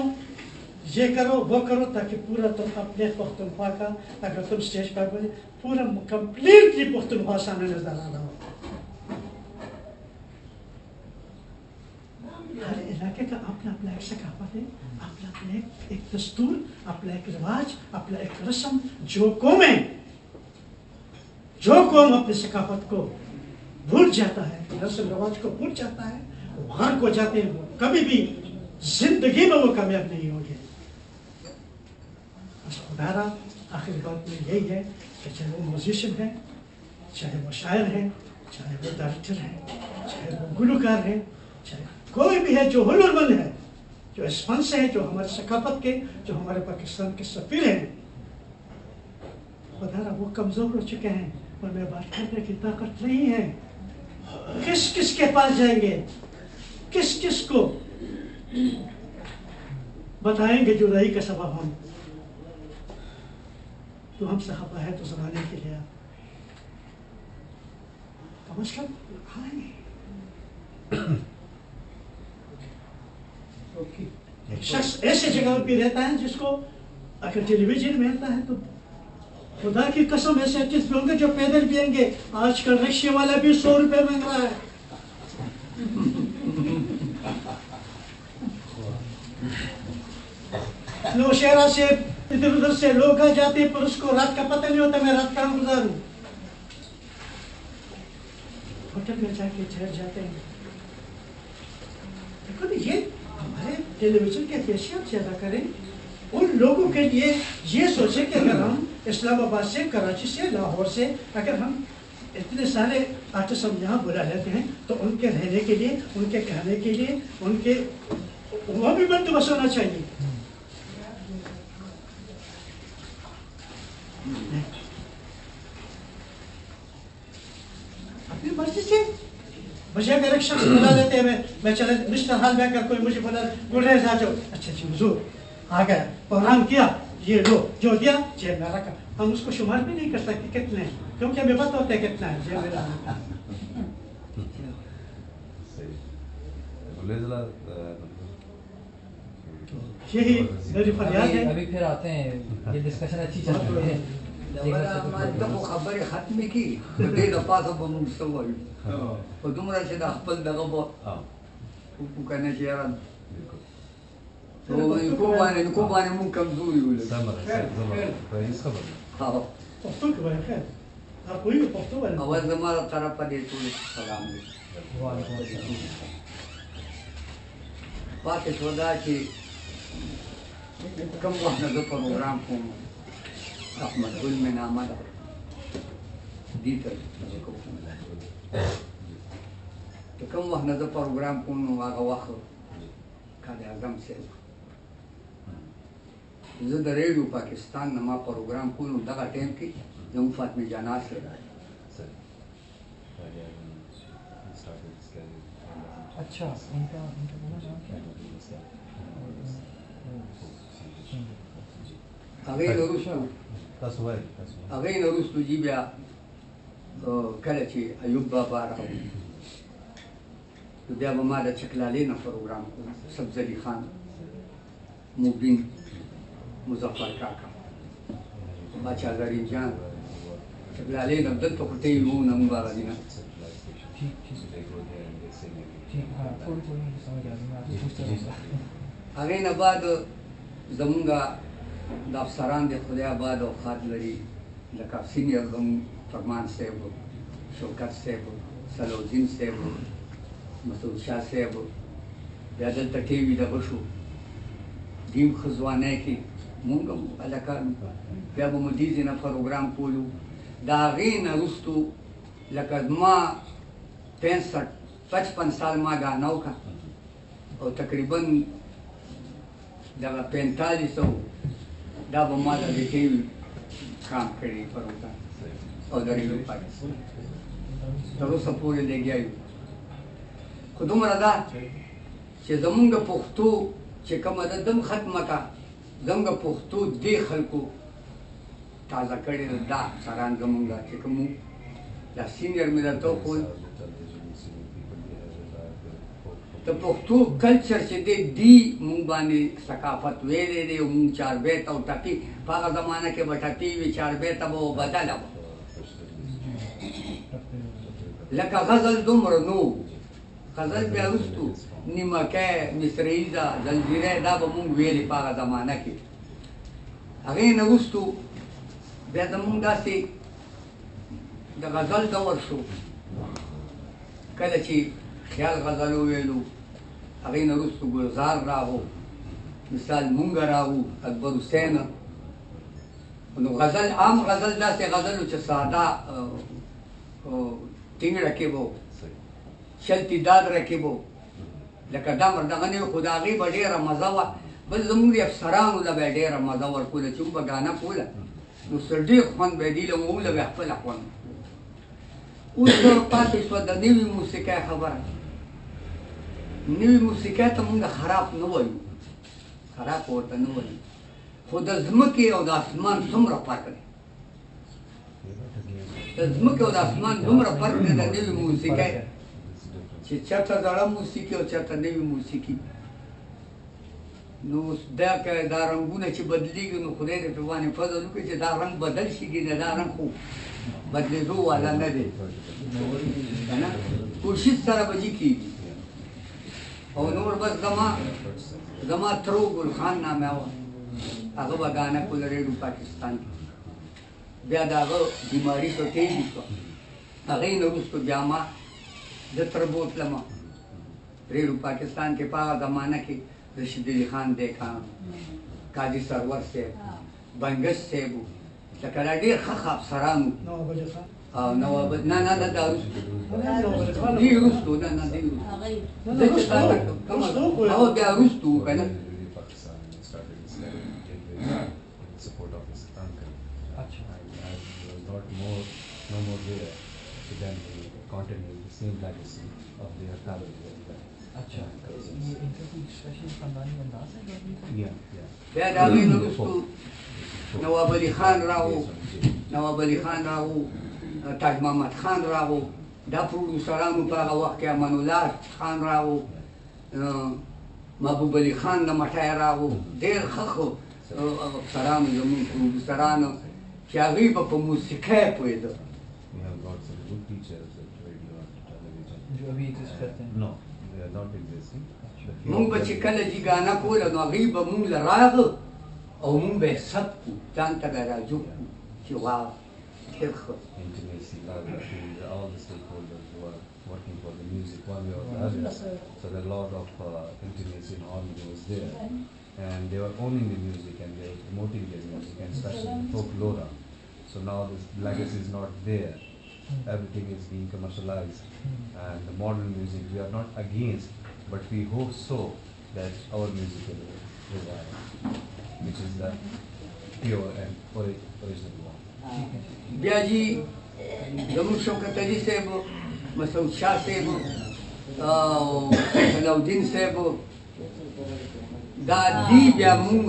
ये करो वो करो, ताकि पूरा तुम अपने पख्तूनख्वा का, अगर तुम स्टेज पर बोले पूरा कम्प्लीटली पख्तूनख्वा सामने नजर आ रहा हो। हर इलाके का अपना अपना एक सकाफत है, अपना अपना एक दस्तूर, अपना एक रिवाज, अपना एक रस्म। जो कौम अपनी सकाफत को भूल जाता है, रस्म रिवाज को भूल जाता है, वो गर्क हो जाते हैं, वो कभी भी जिंदगी में वो कामयाब नहीं होंगे। खुदारा आखिर बात में यही है कि चाहे वो म्यूजिशियन है, चाहे वो शायर है, चाहे वो डायरेक्टर है, चाहे वो गुलकार है, चाहे कोई भी है जो हुनरमंद है, जो इस फन से है, जो हमारे सकाफत के, जो हमारे पाकिस्तान के सफीर हैं, खुदारा वो कमज़ोर हो चुके हैं और मैं बात करने की ताकत नहीं है। किस किस के पास जाएंगे, किस किस को बताएंगे जुदाई का सबब हम, तो हमसे खफा है तो ज़माने के लिए कम अज़ कम आएंगे। एक शख्स ऐसे जगह पे रहता है जिसको अगर टेलीविजन में आता है तो खुदा की कसम ऐसे चीज भी होंगे जो पैदल पियेंगे। आजकल रिक्शे वाला भी 100 रुपए मांग रहा है। नौशहरा से इधर उधर से लोग आ जाते हैं, पर उसको रात का पता नहीं होता मैं रात कहाँ गुजारूं। होटल में जाके ठहर जाते हैं। देखो ये हमारे टेलीविजन के पेशियात ज्यादा करें, उन लोगों के लिए ये सोचे कि अगर हम इस्लामाबाद से, कराची से, लाहौर से अगर हम इतने सारे आर्टिस्ट हम यहाँ बुला लेते हैं तो उनके रहने के लिए, उनके खाने के लिए, उनके वहाँ भी बंदोबस्त होना चाहिए। अपनी मर्जी से मुझे अगर एक शख्स बुला लेते हैं, मैं चले मिस्टर हाल में अगर कोई मुझे बोला गुलरेज आ जाओ, अच्छा जी हुजूर आ गया, प्रोग्राम किया, ये लो जो दिया जेब में रखा, हम उसको शुमार भी नहीं कर सकते कितने, क्योंकि हमें पता होता है कितना है जेब में रखा। यही मेरी फरियाद है। अभी फिर आते हैं, ये डिस्कशन अच्छी चल रही है। خبرې ختمې کی په دې لپاره به موږ څه وایو په دومره چې د خپل دغه به وکنه چې یاره کو باندې موږ کمزوري پښتو کې وایي خیر اپوی پښتو وایي اول زموږ طرفه دې ټول سلام دی پاتې شو دا چې کوم وخت نه زه پروګرام کوم احمد گل میں نامہ دی تر تو کم وقت نظر پروگرام کنو آگا وقت قائد اعظم سے زد ریڈیو پاکستان نما پروگرام کنو دغا ٹیم کی زمو فاطمہ جانا سے اچھا ان کا نام کیا اگئی نروشو اگئی نروشو جی بیا کله چې ایوب بابا راغی نو بیا به ما د چکلالې نه پروګرام کوم، سبزلي خان، مبین، مظفر کاکا، باچا غریب جان، چکلالې نه دلته خو ته یې وو نه مونږ راغلي نه هغې نه بعد زمونږ د افسران د خدای آباد او خاد لري لکه سینیر زمونږ فرمان صاحب، شوکت صاحب، صلاحالدین صاحب، مسعود شاه صاحب، بیا دلته ټي وي دغه شو ډیم ښه ځوانۍ کې مونږ هم هلکان بیا به مو دې ځای نه پروګرام کولو. د هغې نه وروستو لکه زما 55 سال ما ګانا وکړه او تقریبا دغه 45 دا به ما د ټي وي کام کړی پروګرام او د ریډیو پاکستان تر اوسه پورې لګیا یو. خو دومره ده چې زمونږ پښتو چې کومه ده دم ختمه کړه، زمونږ پښتو دې خلکو تازه کړي دا افسران زمونږ چې کوم دا سینیر مې درته وښود د پښتو کلچر چې دی مونږ باندې ثقافت ویلی دی او مونږ چاربیته او ټپي په هغه زمانه کې به ټپي وي چاربیته به بدله وه لکه غزل دومره نو غزل بیا وروستو نیمکی مصریزه زنجیری دا به مونږ ویلې په هغه زمانه کې هغې نه وروستو بیا زمونږ داسې د غزل دور شو کله چې خیال غزل وویلو هغې نه وروستو ګلزار راغو مثال مونږ راغو اکبر حسین نو غزل عام غزل داسې غزل و چې ساده ټینګ رکیب و شلتی داد رکیب و لکه دا دغه نه وي خو د هغې به ډېره مزه وه بل زمونږ د افسرانو له به یې ډېره مزه ورکوله چې موږ به ګانه کوله نو سر ډېر خوند به یې دي له موږ له به یې خپله خوند اوس پاتې شوه د نوي موسیقۍ خبره نوي موسیقۍ ته موږ خراب نه وایو خراب ورته نه وایو خو د ځمکې او د اسمان څومره فرق دی د ځمکې او د اسمان دومره فرق دی د نوي موسیقۍ چې چېرته زړه موسیقي او چېرته نوي موسیقي نو دا رنګونه چې بدلېږي نو خدای دې پرې باندې فضل وکړي چې دا رنګ بدل شي نه دا رنګ خو بدلېدو والا نه دی که نه کوشش سره به جي کېږي او نور بس زما ترو ګل خان نامه وه هغه به ګانه کوله ریډیو پاکستان کې بیا د هغه بیماري ته تېزي شوه هغې نه وروستو بیا ما زه تر بوتلم ریډیو پاکستان کې په هغه زمانه کې رشید علي خان دیکان قاضي سرور صاحب بنګش صاحب لکه دا ډېر ښه افسران وو نواب نه نه نه دا وروستو دې وروستو نه نه دې وروستو هغه بیا وروستو وو که نه No more there to then continue the same legacy of their family. اچھا یہ ان کا کوئی اسپیشل خاندانی انداز ہے بیا د هغې نه وروستو نواب علي خان راغو نواب علي خان راغو تاج محمد خان راغو دا پروډوسرانو په هغه وخت کې امان الله خان راغو محبوب علي خان د مټی راغو ډېر ښه افسرانو زموږ پروډوسرانو چې هغوی به په موسیقۍ پوهېده We have got some good teachers at radio and television. جو ابھی ایگزسٹ کرتے ہیں No, they are not existing. مونږ به چې کله جي ګانه کوله نو هغوی به مونږ له راغه او مونږ به یې ثبت کړو ځان ته به یې راجوب کړو چې واو ډېر ښه Intimacy, love, all the stakeholders who are working for the music one way or the other. So there are a lot of intimacy and harmony was there. And they were owning the music and they were promoting their music and especially folklore. So now this legacy is not there. Everything is being commercialized. And the modern music we are not against, but we hope so that our music will revive, which is the pure and original one. بیا جي زموږ شوکت علي صاحب مسعود شاه صاحب او صلاح صاحب دا دی بیا مونږ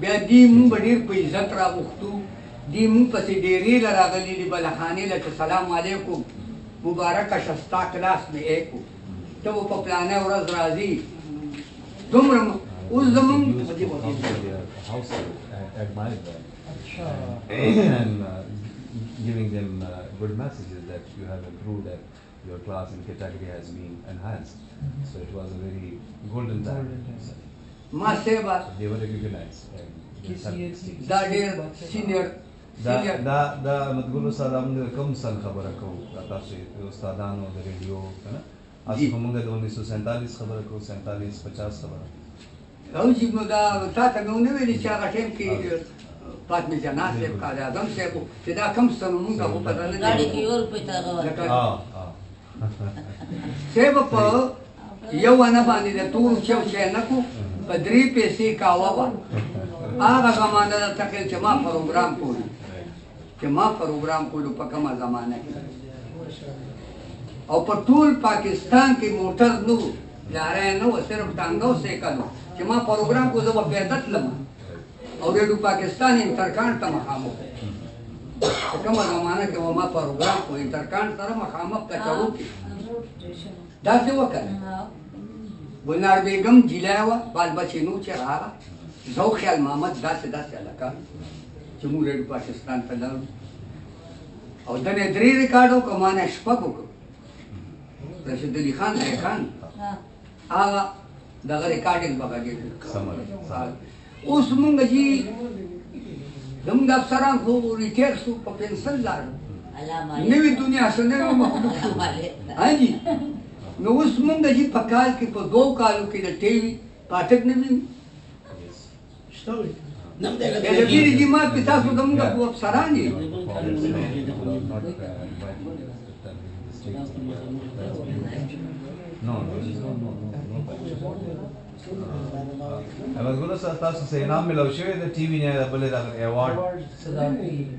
به ډېر په عزت راغوښتو دی مونږ پسې ډېرې له راغلي دي بلخانې له چې سلام علیکم مبارکه شه ستا کلاس مې ایکو ته به په پلانه ورځ راځي دومره اوس زمونږ admire them and giving them good messages that you have improved, that your class and category has been enhanced. So it was a very golden time. ما صاحبه They were recognized. دا ډېر senior دا متګل استاد موږ کوم سن خبره کوو تاسو استادانو د ریډیو کنه اسی موږ د 1947 خبره کوو 47 50 خبره او چې نو دا تا ته نو نه ویلي چې هغه ټیم کې فاطمه جنات صاحب قاضي اعظم صاحب چې دا کم سن موږ په پته نه ګاډي کې اور په تا غوا صاحب په یو ونه باندې د تور چو چې نه کو په 3 پیسې کاوه هغه زمانه د تکل چې ما پروګرام کولو په کومه زمانه کې او په ټول پاکستان کې موټر نو لاره نه و صرف ټانګو سیکلو چې ما پروګرام کو زه په پیاده تلم اور ریڈیو پاکستان انترکان تا مخامو کم زمانہ کے وما پروگرام کو انترکان تا مخامو کچرو کی دا سے وکر گلنار بیگم جلائیوہ بال بچے نو چے رہا زو خیال محمد دا سے علاقہ جمہور ریڈیو پاکستان تا لڑو اور دنے دری ریکارڈو کا مانا شپکو کو Rashid Ali Khan reckon Agha the recording بگا گئے اس منگا جی زمانگ افسران کو ریٹیر سو پا پینسل لارو نوی دنیا سے نوی مخلوق شو ہاں جی نو اس منگا جی پکال کی پا 2 کالو کی دا ٹیوی پاتک نوی ایلویری جی ماں پتا سو دمگا کو افسران جی No. I was going to say, "Naam mila ushe the TV ne bole da award."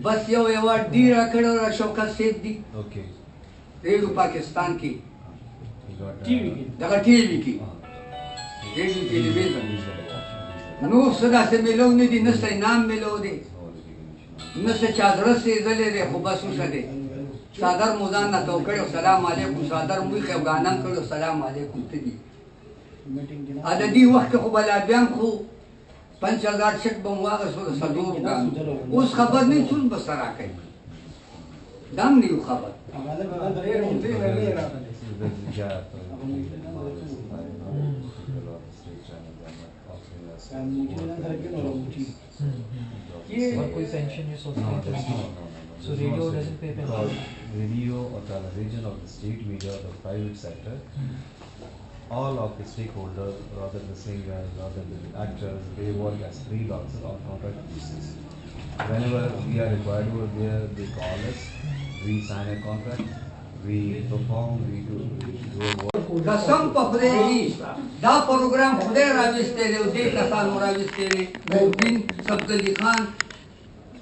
بس یو ایوارڈ دی رکھڑ اور شوکت سیف دی Okay. ریڈیو پاکستان کی He got دگا ٹی وی کی ریڈیو ٹیلی ویژن نو صدا سے ملو نہیں دی نسل نام ملو دے نسل چادر سے زلے دے خوباسو شدے صادر موزان نہ تو کرو سلام علیکم صادر موی خیوگانان کرو سلام علیکم تدی عددی وقت خو بلا بیان خو 5000 شک بمواغ صدور گان اس خبر نہیں چون بسر آکے دام نہیں خبر اور کوئی پینشن یا society So radio doesn't pay pension. Radio or television or the state media or the private sector, all of the stakeholders, rather the singers, rather the actors, they work as freelancers on contract basis. Whenever we are required over there, they call us, we sign a contract, we perform, we do work. قسم پا خدے جی دا programme خدے راوستے رہے دے کسانو راوستے رہے نوردین سبزلی خان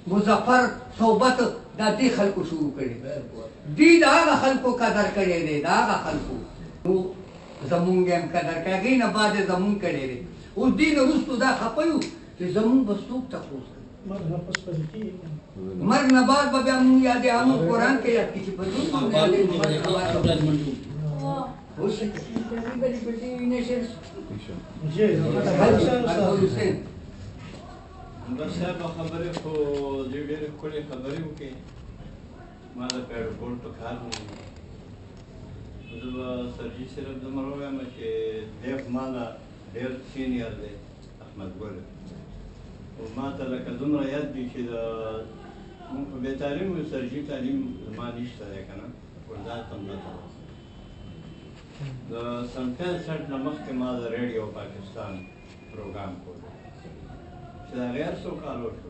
مظفر صحبت دا دی خلقو شروع کرے دی دا آگا خلقو قدر کرے دے دا آگا خلقو زمون گیم قدر کرے گئی نا بعد زمون کرے دے او دین رستو دا خپیو کہ زمون بستوک تخوص کرے مرگ نباد با بیامون یادے آمون قرآن کے یاد کچھ بدون بس صاحب خبرې خو دې ډېرې ښکلې خبرې وکړې ما د پیډوپورټ په کار وم زه به سرجي صرف دومره ووایم چې دی خو ما نه ډېر سینیر دی احمد ګل او ما ته لکه دومره یاد دي چې د مونږ په بې تعلیم وو سرجي تعلیم زما نشته دی که نه ورځات هم نه کوم د سن 65 نه مخکې ما د ریډیو پاکستان پروګرام کولو دا غیر سو کالو شو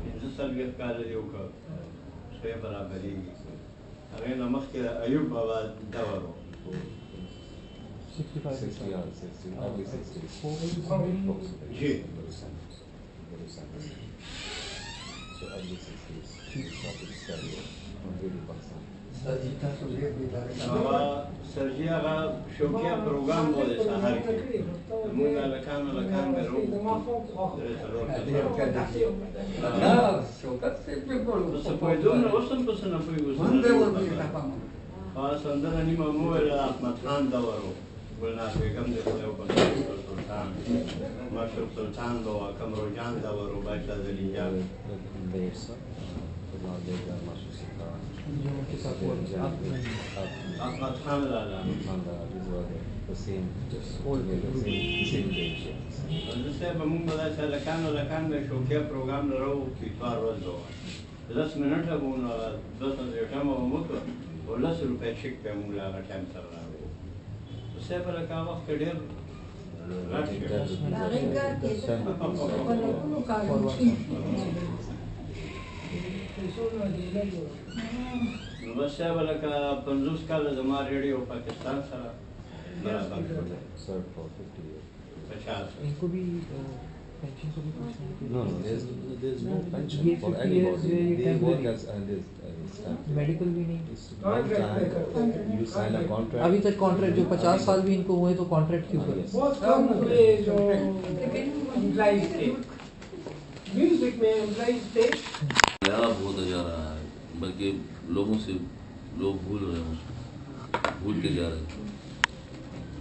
پنځه څلوېښت کاله دې وکړه شی برابرېږي هغې نه مخکې ایوب بابا دور و جی سرجی هغه شوقیه پروګرام و د سهار کې مونږ هلکان مې رو څه پوهېدو نه اوس هم پسې نه پوهېږو سندره نیمه مو ویله احمد خان دور و ګلنار بیګم دې خدای وبخښي سلطان مشرف سلطان به و قمرو جان دور و بادشاه زلي جان احمد خان لالا صاحب مونږ به داسې هلکان به شوقیه پروګرام لرو چې اتوار ورځ به وه 10 منټه به نو 10 ټایمه به مو وکړه او 10 روپۍ چک به مونږ له هغه ټایم سره راوړو صاحب هلکه هغه وخت کې ډېر نو بس صاحب لکه 50 کاله زما ریډیو پاکستان سره برابر شو 50 इनको भी पेंशन को भी कुछ No, there's no pension for anybody. They work as medical भी नहीं you sign a contract. अभी तक कॉन्ट्रैक्ट जो 50 साल भी इनको हुए तो कॉन्ट्रैक्ट क्यों करें बहुत कम ये जो एम्प्लॉइज थे म्यूजिक में एम्प्लॉइज थे। लाभ होता जा रहा है, बल्कि लोगों से लोग भूल रहे हैं, उसको भूलते जा रहे हैं।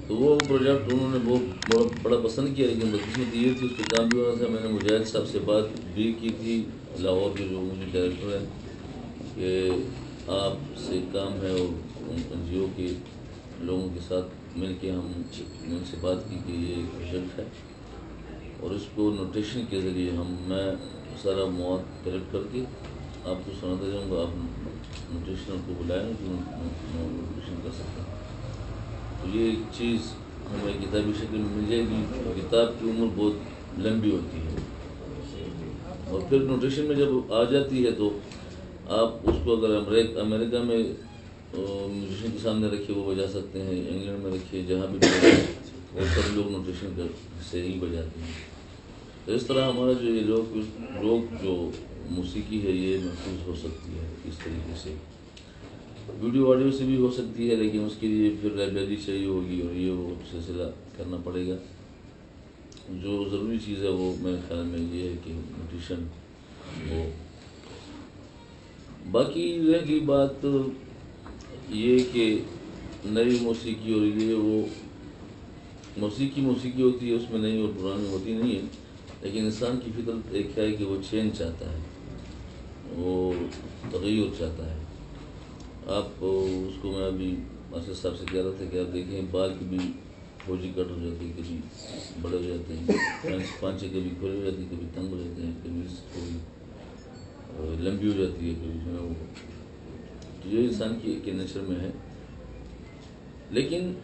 तो वो प्रोजेक्ट उन्होंने बहुत बड़ा पसंद किया, लेकिन बदकिस्मत ये थी उस पर काम भी होना था। मैंने मुजाहिद साहब से बात भी की थी, लाहौर के जो मुझे डायरेक्टर हैं, कि आपसे काम है और NGO के लोगों के साथ मिल के हम उनसे बात की कि ये एक प्रोजेक्ट है और इसको नोटेशन के ज़रिए मैं सारा मौत कलेक्ट करके आपको सुनाता जाऊँगा। आप नोटेशन को बुलाएँ कि नोटेशन कर सकते हैं। तो ये एक चीज़ हमें किताबी शक्ल में मिल जाएगी। किताब की उम्र बहुत लंबी होती है और फिर नोटेशन में जब आ जाती है तो आप उसको अगर अमेरिका में म्यूजिशियन के सामने रखिए वो बजा सकते हैं, इंग्लैंड में रखिए, जहाँ भी वो सब लोग नोटेशन से ही बजाते हैं। तो इस तरह हमारा जो ये लोग जो मौसीकी है ये महफूज हो सकती है इस तरीके से। वीडियो ऑडियो से भी हो सकती है, लेकिन उसके लिए फिर लाइब्रेरी चाहिए होगी और ये वो सिलसिला करना पड़ेगा। जो ज़रूरी चीज़ है वो मेरे ख्याल में ये है कि नोटेशन हो। बाकी रहेगी बात ये कि नई मौसीकी और ये वो मौसीकी होती है, उसमें नई और पुरानी होती नहीं है, लेकिन इंसान की फितरत एक है कि वो चेंज चाहता है, वो तग़य्युर चाहता है। आप उसको मैं अभी मास्टर साहब से कह रहा था कि आप देखें बाल की भी फौजी कट हो जाती है, कभी बड़े हो जाते हैं, पांचे कभी खुले हो जाती है, कभी तंग हो जाते हैं, कभी थोड़ी लंबी हो जाती है, कभी जो है वो। तो ये इंसान के नेचर में है। लेकिन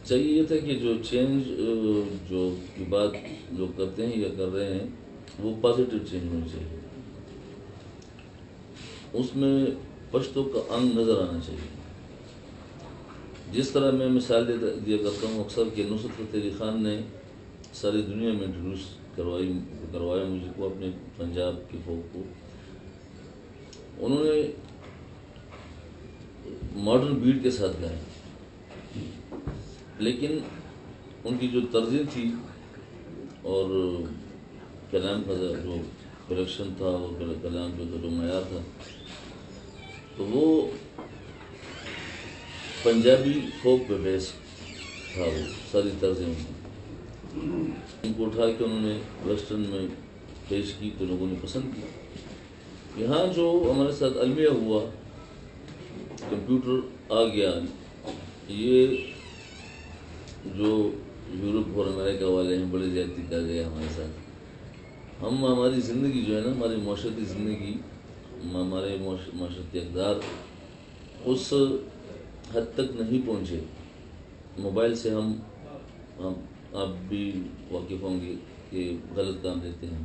चाहिए ये था कि जो चेंज जो की बात लोग करते हैं या कर रहे हैं वो पॉजिटिव चेंज होनी चाहिए, उसमें पश्तो का अंग नज़र आना चाहिए। जिस तरह मैं मिसाल दिया करता हूँ अक्सर कि नुसरत फ़तेह अली ख़ान ने सारी दुनिया में इंट्रोड्यूस करवाया मुझे को, अपने पंजाब के फोक को। उन्होंने मॉडर्न बीट के साथ गाया, लेकिन उनकी जो तर्ज़ें थी और कलाम का जो प्रोडक्शन था और कलाम का जो मयार था, तो वो पंजाबी फोक पे बेस था। वो सारी तर्ज़ें उनको उठा के उन्होंने वेस्टर्न में पेश की तो लोगों ने पसंद की। यहाँ जो हमारे साथ अलमिया हुआ, कंप्यूटर आ गया, ये जो यूरोप और अमेरिका वाले हैं बड़े ज़्यादती कर गए हमारे साथ। हमारी ज़िंदगी जो है ना, हमारी माशरती ज़िंदगी, हमारे माशरती अक़दार उस हद तक नहीं पहुँचे। मोबाइल से हम आप भी वाकिफ़ होंगे कि गलत काम देते हैं।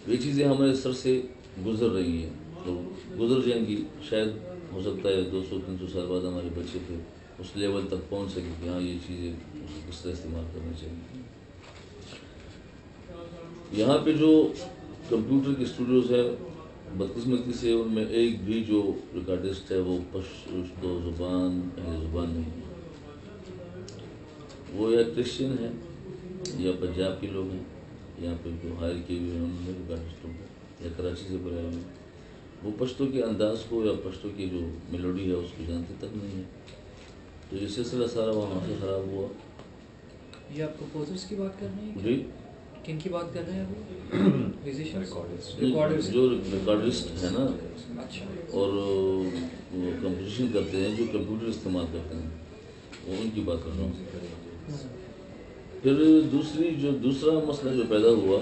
ये चीज़ें हमारे सर से गुज़र रही हैं, तो गुज़र जाएंगी। शायद हो सकता है 200-300 साल बाद हमारे बच्चे फिर उस लेवल तक पहुंच सके कि हाँ ये चीज़ें उसको किस तरह इस्तेमाल करनी चाहिए। यहाँ पे जो कंप्यूटर के स्टूडियोज़ है, बदकिस्मती से उनमें एक भी जो रिकॉर्डिस्ट है वो पश्तो ज़ुबान नहीं है। वो या क्रिश्चियन है या पंजाब के लोग हैं, यहाँ पे जो हायर किए हुए हैं उन्होंने रिकॉर्डिस्टों को, या कराची से बुलाए हुए, वो पश्तो के अंदाज़ को या पश्तो की जो मेलोडी है उसको जानते तक नहीं है। तो ये सिलसिला सारा वहाँ से ख़राब हुआ। ये आप कंपोजर्स की बात कर रहे हैं जी, किन की बात कर रहे हैं अभी? रिकॉर्डिस्ट जो रिकॉर्डिस्ट है ना, अच्छा, और वो कंपोजिशन करते हैं जो कंप्यूटर इस्तेमाल करते हैं, वो उनकी बात कर रहा हूँ। फिर दूसरा मसला जो पैदा हुआ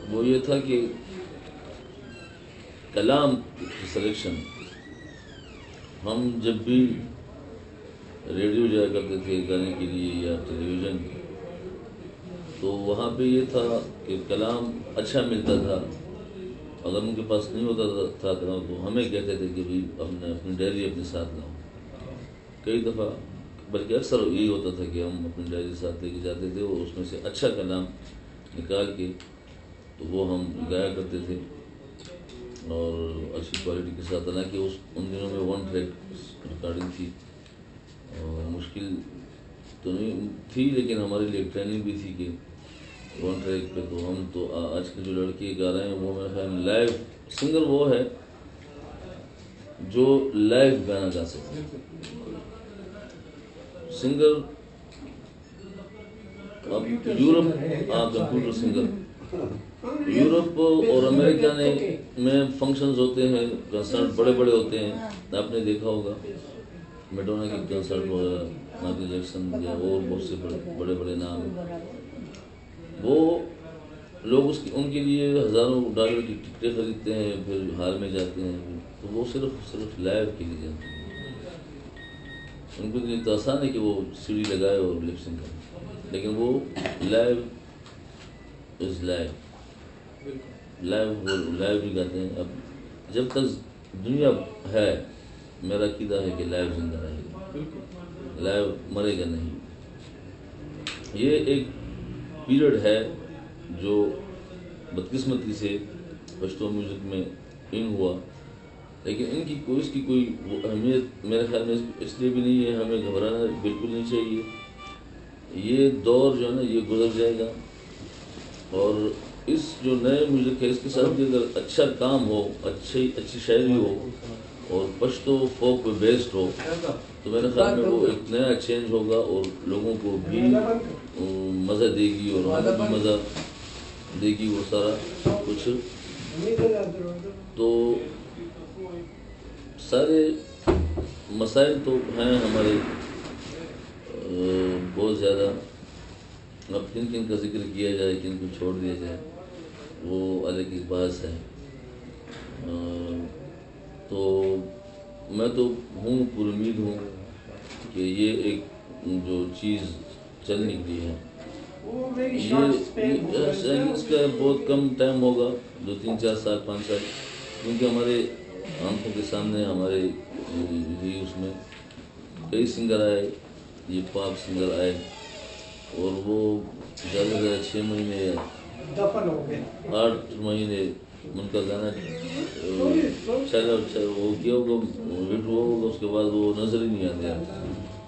वो ये था कि कलाम की सिलेक्शन। हम जब भी रेडियो जाया करते थे गाने के लिए या टेलीविज़न, तो वहाँ पे ये था कि कलाम अच्छा मिलता था। अगर उनके पास नहीं होता था कलाम तो हमें कहते थे कि भाई अपनी डायरी अपने साथ लाओ। कई दफ़ा बल्कि अक्सर यही होता था कि हम अपनी डायरी साथ लेके जाते थे और उसमें से अच्छा कलाम निकाल के तो वो हम गाया करते थे और अच्छी क्वालिटी के साथ। हालांकि उन दिनों में 1 ट्रैक रिकॉर्डिंग थी और मुश्किल तो नहीं थी, लेकिन हमारे लिए ट्रेनिंग भी थी कि ون ٹریک پہ. تو ہم تو آج کے جو لڑکے گا رہے ہیں وہ میرے خیال میں لائیو سنگر وہ ہے جو لائیو گانا گا سکتے ہیں. سنگر اب یورپ کمپیوٹر سنگر یورپ اور امریکہ میں فنکشنز ہوتے ہیں, کنسرٹ بڑے بڑے ہوتے ہیں. آپ نے دیکھا ہوگا میڈونا کی کنسرٹ وغیرہ, مائیکل جیکسن یا اور بہت سے بڑے بڑے نام ہیں. وہ لوگ ان کے لیے ہزاروں ڈالر کی ٹکٹیں خریدتے ہیں, پھر ہال میں جاتے ہیں. تو وہ صرف لائیو کے لیے جاتے ہیں. ان کو لیے تو آسان ہے کہ وہ سی ڈی لگائے اور لپ سنگ کرے, لیکن وہ لائیو از لائیو, لائیو بھی گاتے ہیں. اب جب تک دنیا ہے میرا عقیدہ ہے کہ لائیو زندہ رہے گا, لائیو مرے گا نہیں. یہ ایک پیریڈ ہے جو بدقسمتی سے پشتو میوزک میں ان ہوا, لیکن ان کی اس کی کوئی اہمیت میرے خیال میں اس لیے بھی نہیں ہے. ہمیں گھبرانا بالکل نہیں چاہیے. یہ دور جو ہے نا یہ گزر جائے گا, اور اس جو نئے میوزک ہے اس کے ساتھ بھی اگر اچھا کام ہو, اچھی شاعری ہو اور پشتو فوک پہ بیسڈ ہو, تو میرے خیال میں وہ ایک نیا چینج ہوگا اور لوگوں کو بھی مزہ دے گی اور ہمیں بھی مزہ دے گی وہ سارا کچھ. تو سارے مسائل تو ہیں ہمارے بہت زیادہ. اب کن کا ذکر کیا جائے, کن کو چھوڑ دیا جائے, وہ الگ ایک بحث ہے. تو میں تو ہوں پر امید ہوں کہ یہ ایک جو چیز چل نکلی ہے یہ اس کا بہت کم ٹائم ہوگا, 2 3 4 سال 5 سال, کیونکہ ہمارے آنکھوں کے سامنے ہمارے اس میں کئی سنگر آئے, یہ پاپ سنگر آئے, اور وہ زیادہ سے زیادہ 6 مہینے یا 8 مہینے ان کا گانا چلا وہ کیا ہوگا, ہٹ ہوا ہوگا, اس کے بعد وہ نظر ہی نہیں آتے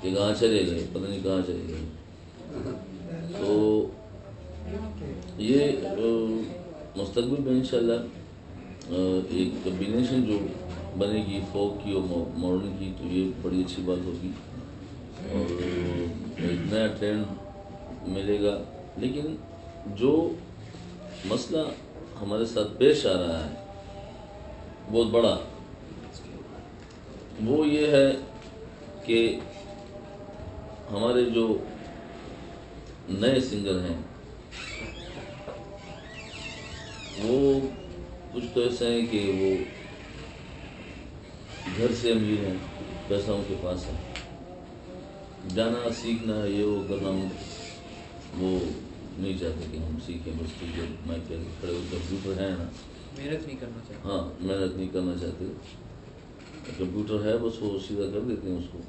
کہ کہاں چلے گئے, پتہ نہیں کہاں چلے گئے. تو یہ مستقبل میں انشاءاللہ ایک کمبینیشن جو بنے گی فوک کی اور ماڈرن کی, تو یہ بڑی اچھی بات ہوگی اور ایک نیا ٹرینڈ ملے گا. لیکن جو مسئلہ ہمارے ساتھ پیش آ رہا ہے بہت بڑا, وہ یہ ہے کہ ہمارے جو نئے سنگر ہیں وہ کچھ تو ایسے ہیں کہ وہ گھر سے امیر ہیں, پیسہ ان کے پاس ہے, جانا سیکھنا یہ وہ کرنا وہ نہیں چاہتے کہ ہم سیکھیں. بس ٹھیک ہے مائک پہ کھڑے ہو, کمپیوٹر ہے نا, محنت نہیں کرنا چاہتے. ہاں محنت نہیں کرنا چاہتے, کمپیوٹر ہے بس وہ سیدھا کر دیتے ہیں اس کو.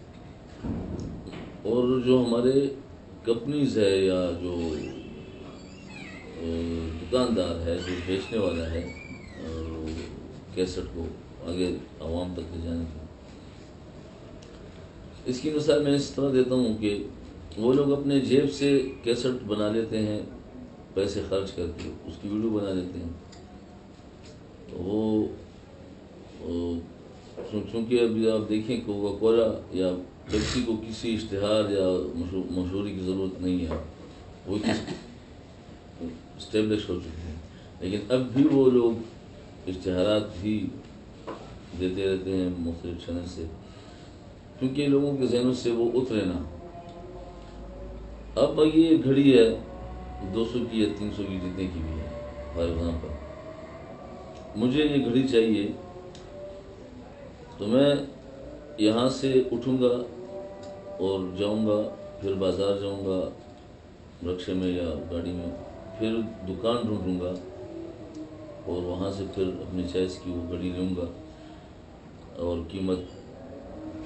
اور جو ہمارے کمپنیز ہے یا جو دکاندار ہے, جو بیچنے والا ہے کیسٹ کو آگے عوام تک لے جانے کی, اس کی مثال میں اس طرح دیتا ہوں کہ وہ لوگ اپنے جیب سے کیسٹ بنا لیتے ہیں, پیسے خرچ کر کے اس کی ویڈیو بنا لیتے ہیں. وہ چونکہ ابھی آپ دیکھیں کوکا کولا یا پیپسی کو کسی اشتہار یا مشہوری کی ضرورت نہیں ہے, وہ اسٹیبلش ہو چکے ہیں. لیکن اب بھی وہ لوگ اشتہارات ہی دیتے رہتے ہیں مختلف چینل سے, کیونکہ لوگوں کے ذہنوں سے وہ اترے نہ. اب یہ گھڑی ہے 200 کی یا 300 کی جتنے کی بھی ہے, فار ایگزامپل مجھے یہ گھڑی چاہیے, تو میں یہاں سے اٹھوں گا اور جاؤں گا, پھر بازار جاؤں گا رکشے میں یا گاڑی میں, پھر دکان ڈھونڈوں گا اور وہاں سے پھر اپنی چوائس کی وہ گھڑی لوں گا اور قیمت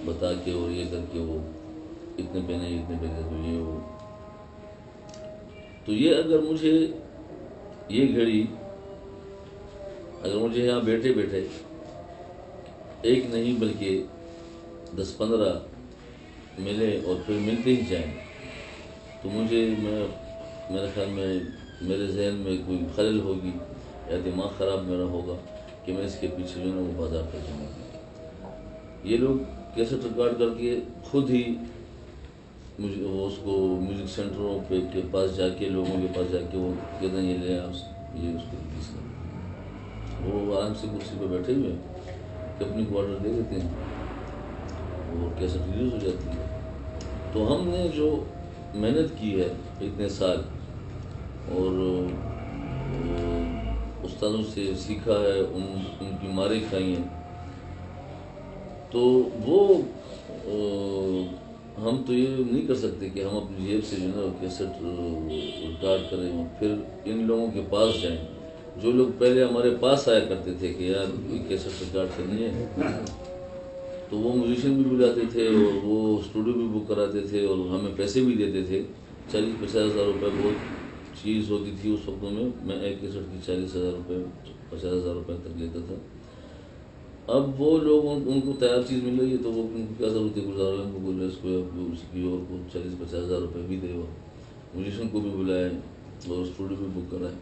بتا کے اور یہ کر کے وہ اتنے پہنے اتنے پہنے تو یہ وہ. تو یہ اگر مجھے یہ گھڑی اگر مجھے یہاں بیٹھے بیٹھے ایک نہیں بلکہ 10-15 ملے اور پھر ملتے ہی جائیں, تو میرے خیال میں میرے ذہن میں کوئی خلل ہوگی یا دماغ خراب میرا ہوگا کہ میں اس کے پیچھے جو ہے نا وہ بازار کر جاؤں گا. یہ لوگ کیسٹ ریکارڈ کر کے خود ہی وہ اس کو میوزک سینٹروں کے پاس جا کے لوگوں کے پاس جا کے وہ کہتے ہیں یہ لے یہ اس کو ریلیز کر. وہ آرام سے کرسی پہ بیٹھے ہوئے کمپنی کو آرڈر دے دیتے ہیں اور کیسٹ ریلیز ہو جاتی ہے. تو ہم نے جو محنت کی ہے اتنے سال اور استادوں سے سیکھا ہے، ان کی ماریں کھائی ہیں، تو وہ ہم تو یہ نہیں کر سکتے کہ ہم اپنی جیب سے جو ہے نا کیسٹ ریکارڈ کریں اور پھر ان لوگوں کے پاس جائیں جو لوگ پہلے ہمارے پاس آیا کرتے تھے کہ یار یہ کیسٹ ریکارڈ کرنی ہے. تو وہ میوزیشین بھی بلاتے تھے اور وہ اسٹوڈیو بھی بک کراتے تھے اور ہمیں پیسے بھی دیتے تھے. 40-50 ہزار روپے بہت چیز ہوتی تھی اس وقتوں میں ایک کیسٹ کی 40,000 روپے 50,000 روپے تک لیتا تھا. اب وہ لوگ ان کو تیار چیز مل رہی ہے تو وہ ان کو کیا ضرورت ہے گزار ان کو بول رہے اس کو کسی اور کو 40-50 ہزار روپے بھی دے. وہ میوزیشین کو بھی بلائے اور اسٹوڈیو بھی بک کرائے.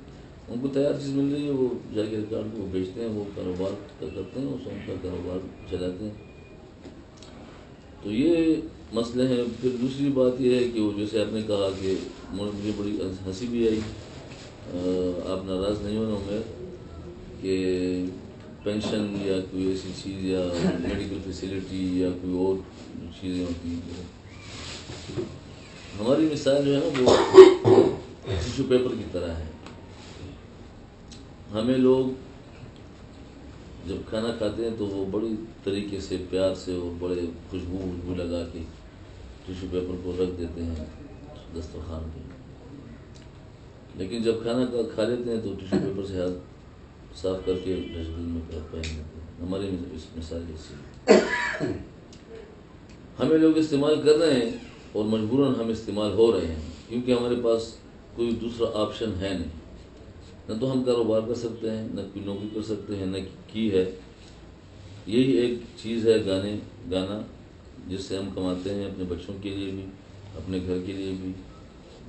ان کو تیار چیز مل رہی ہے، وہ جا کے ریکارڈ کو بیچتے ہیں، وہ کاروبار کرتے ہیں، اس ان کا کاروبار چلاتے ہیں. تو یہ مسئلے ہیں. پھر دوسری بات یہ ہے کہ وہ جیسے آپ نے کہا کہ مجھے بڑی ہنسی بھی آئی، آپ ناراض نہیں ہونا میں کہ پینشن یا کوئی ایسی چیز یا میڈیکل فیسلٹی یا کوئی اور چیزیں ہوتی ہیں. ہماری مثال جو ہے نا وہ ٹیشو پیپر کی طرح ہے. ہمیں لوگ جب کھانا کھاتے ہیں تو وہ بڑی طریقے سے پیار سے اور بڑے خوشبو لگا کے ٹیشو پیپر کو رکھ دیتے ہیں دسترخوان پہ. لیکن جب کھانا کھا لیتے ہیں تو ٹیشو پیپر سے ہاتھ صاف کر کے ڈسٹ بن میں پہن دیتے ہیں. ہماری اس مثال ایسی ہمیں لوگ استعمال کر رہے ہیں اور مجبوراً ہم استعمال ہو رہے ہیں کیونکہ ہمارے پاس کوئی دوسرا آپشن ہے نہیں. نہ تو ہم کاروبار کر سکتے ہیں، نہ کوئی نوکری کر سکتے ہیں، نہ کی ہے. یہی ایک چیز ہے گانا جس سے ہم کماتے ہیں اپنے بچوں کے لیے بھی، اپنے گھر کے لیے بھی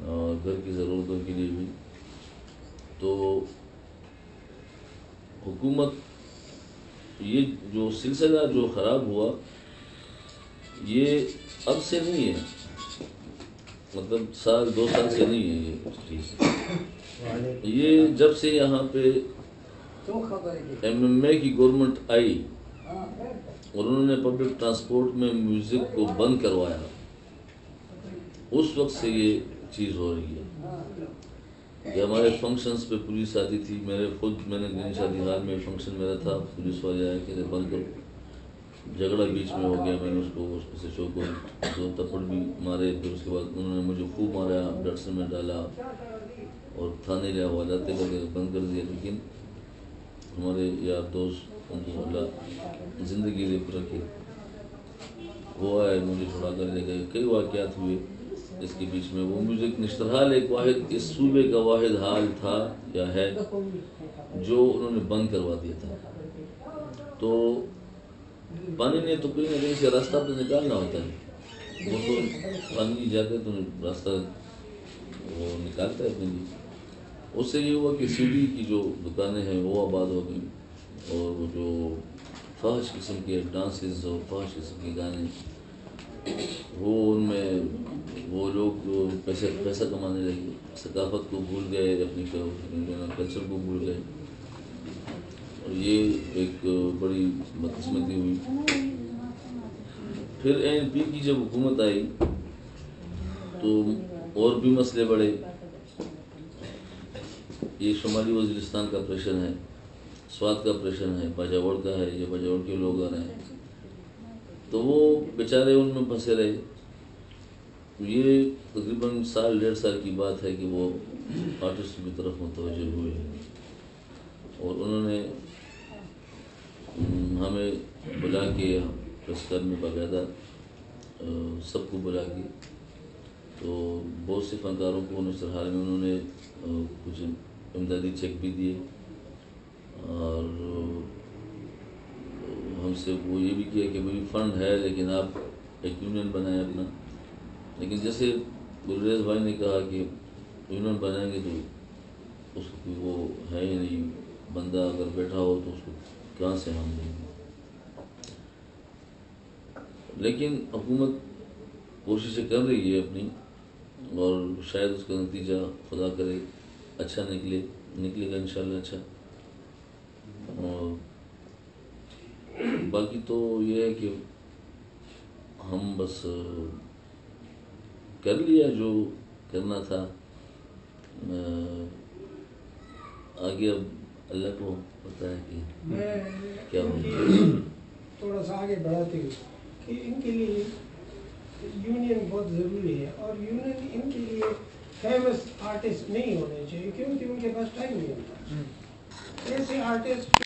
اور گھر کی ضرورتوں کے لیے بھی. تو حکومت یہ جو سلسلہ جو خراب ہوا یہ اب سے نہیں ہے، مطلب 1-2 سال سے نہیں ہے. یہ چیز یہ جب سے یہاں پہ MMA کی گورنمنٹ آئی اور انہوں نے پبلک ٹرانسپورٹ میں میوزک کو بند کروایا، اس وقت سے یہ چیز ہو رہی ہے کہ ہمارے فنکشنز پہ پولیس آتی تھی. میں نے شادی حال میں فنکشن میرا تھا، پولیس والے آئے کہ بند کرو. جھگڑا بیچ میں ہو گیا، میں نے اس پہ سے چوکو 2 تھپڑ بھی مارے. پھر اس کے بعد انہوں نے مجھے خوب مارا، ڈٹسن میں ڈالا اور تھانے لے حوالے کر کے بند کر دیا. لیکن ہمارے یار دوست ان کو اللہ زندگی دے کر رکھے، وہ آئے مجھے چھڑا کر لے گئے. کئی واقعات ہوئے اس کے بیچ میں. وہ میوزک نشترحال ایک واحد اس صوبے کا واحد حال تھا یا ہے جو انہوں نے بند کروا دیا تھا. تو پانی نے تو کوئی نہ کہیں سے راستہ تو نکالنا ہوتا ہے. وہ تو پانی جاتے تو راستہ وہ نکالتا ہے اپنے لیے. اس سے یہ ہوا کہ CD کی جو دکانیں ہیں وہ آباد ہو گئیں اور وہ جو فحش قسم کے ڈانسز اور فحش قسم کے گانے وہ ان میں وہ لوگ پیسہ کمانے لگے، ثقافت کو بھول گئے، اپنی کلچر کو بھول گئے. اور یہ ایک بڑی بدقسمتی ہوئی. پھر ANP کی جب حکومت آئی تو اور بھی مسئلے بڑھے. یہ شمالی وزیرستان کا پریشر ہے، سوات کا پریشر ہے، باجاوڑ کا ہے، یہ باجاوڑ کے لوگ آ رہے ہیں. تو وہ بیچارے ان میں پھنسے رہے. یہ تقریباً 1.5 سال کی بات ہے کہ وہ آرٹسٹ کی طرف متوجہ ہوئے اور انہوں نے ہمیں بلا کے پریس کلب میں باقاعدہ سب کو بلا کے تو بہت سے فنکاروں کو نشترحال میں انہوں نے کچھ امدادی چیک بھی دیے اور ہم سے وہ یہ بھی کیا کہ بھائی فنڈ ہے لیکن آپ ایک یونین بنائیں اپنا. لیکن جیسے گلریز بھائی نے کہا کہ یونین بنائیں گے تو اس کی وہ ہے ہی نہیں، بندہ اگر بیٹھا ہو تو اس کو کہاں سے ہم دیں گے. لیکن حکومت کوششیں کر رہی ہے اپنی، اور شاید اس کا نتیجہ خدا کرے اچھا نکلے گا انشاءاللہ اچھا. اور باقی تو یہ ہے کہ ہم بس کر لیا جو کرنا تھا، آگے اب اللہ کو پتہ ہے کہ میں کیا ہوگا. تھوڑا سا آگے بڑھاتے ہوئے کہ ان کے لیے یونین بہت ضروری ہے، اور یونین ان کے لیے فیمس آرٹسٹ نہیں ہونے چاہیے، کیونکہ ان کے پاس ٹائم نہیں ہوتا. ایسے آرٹسٹ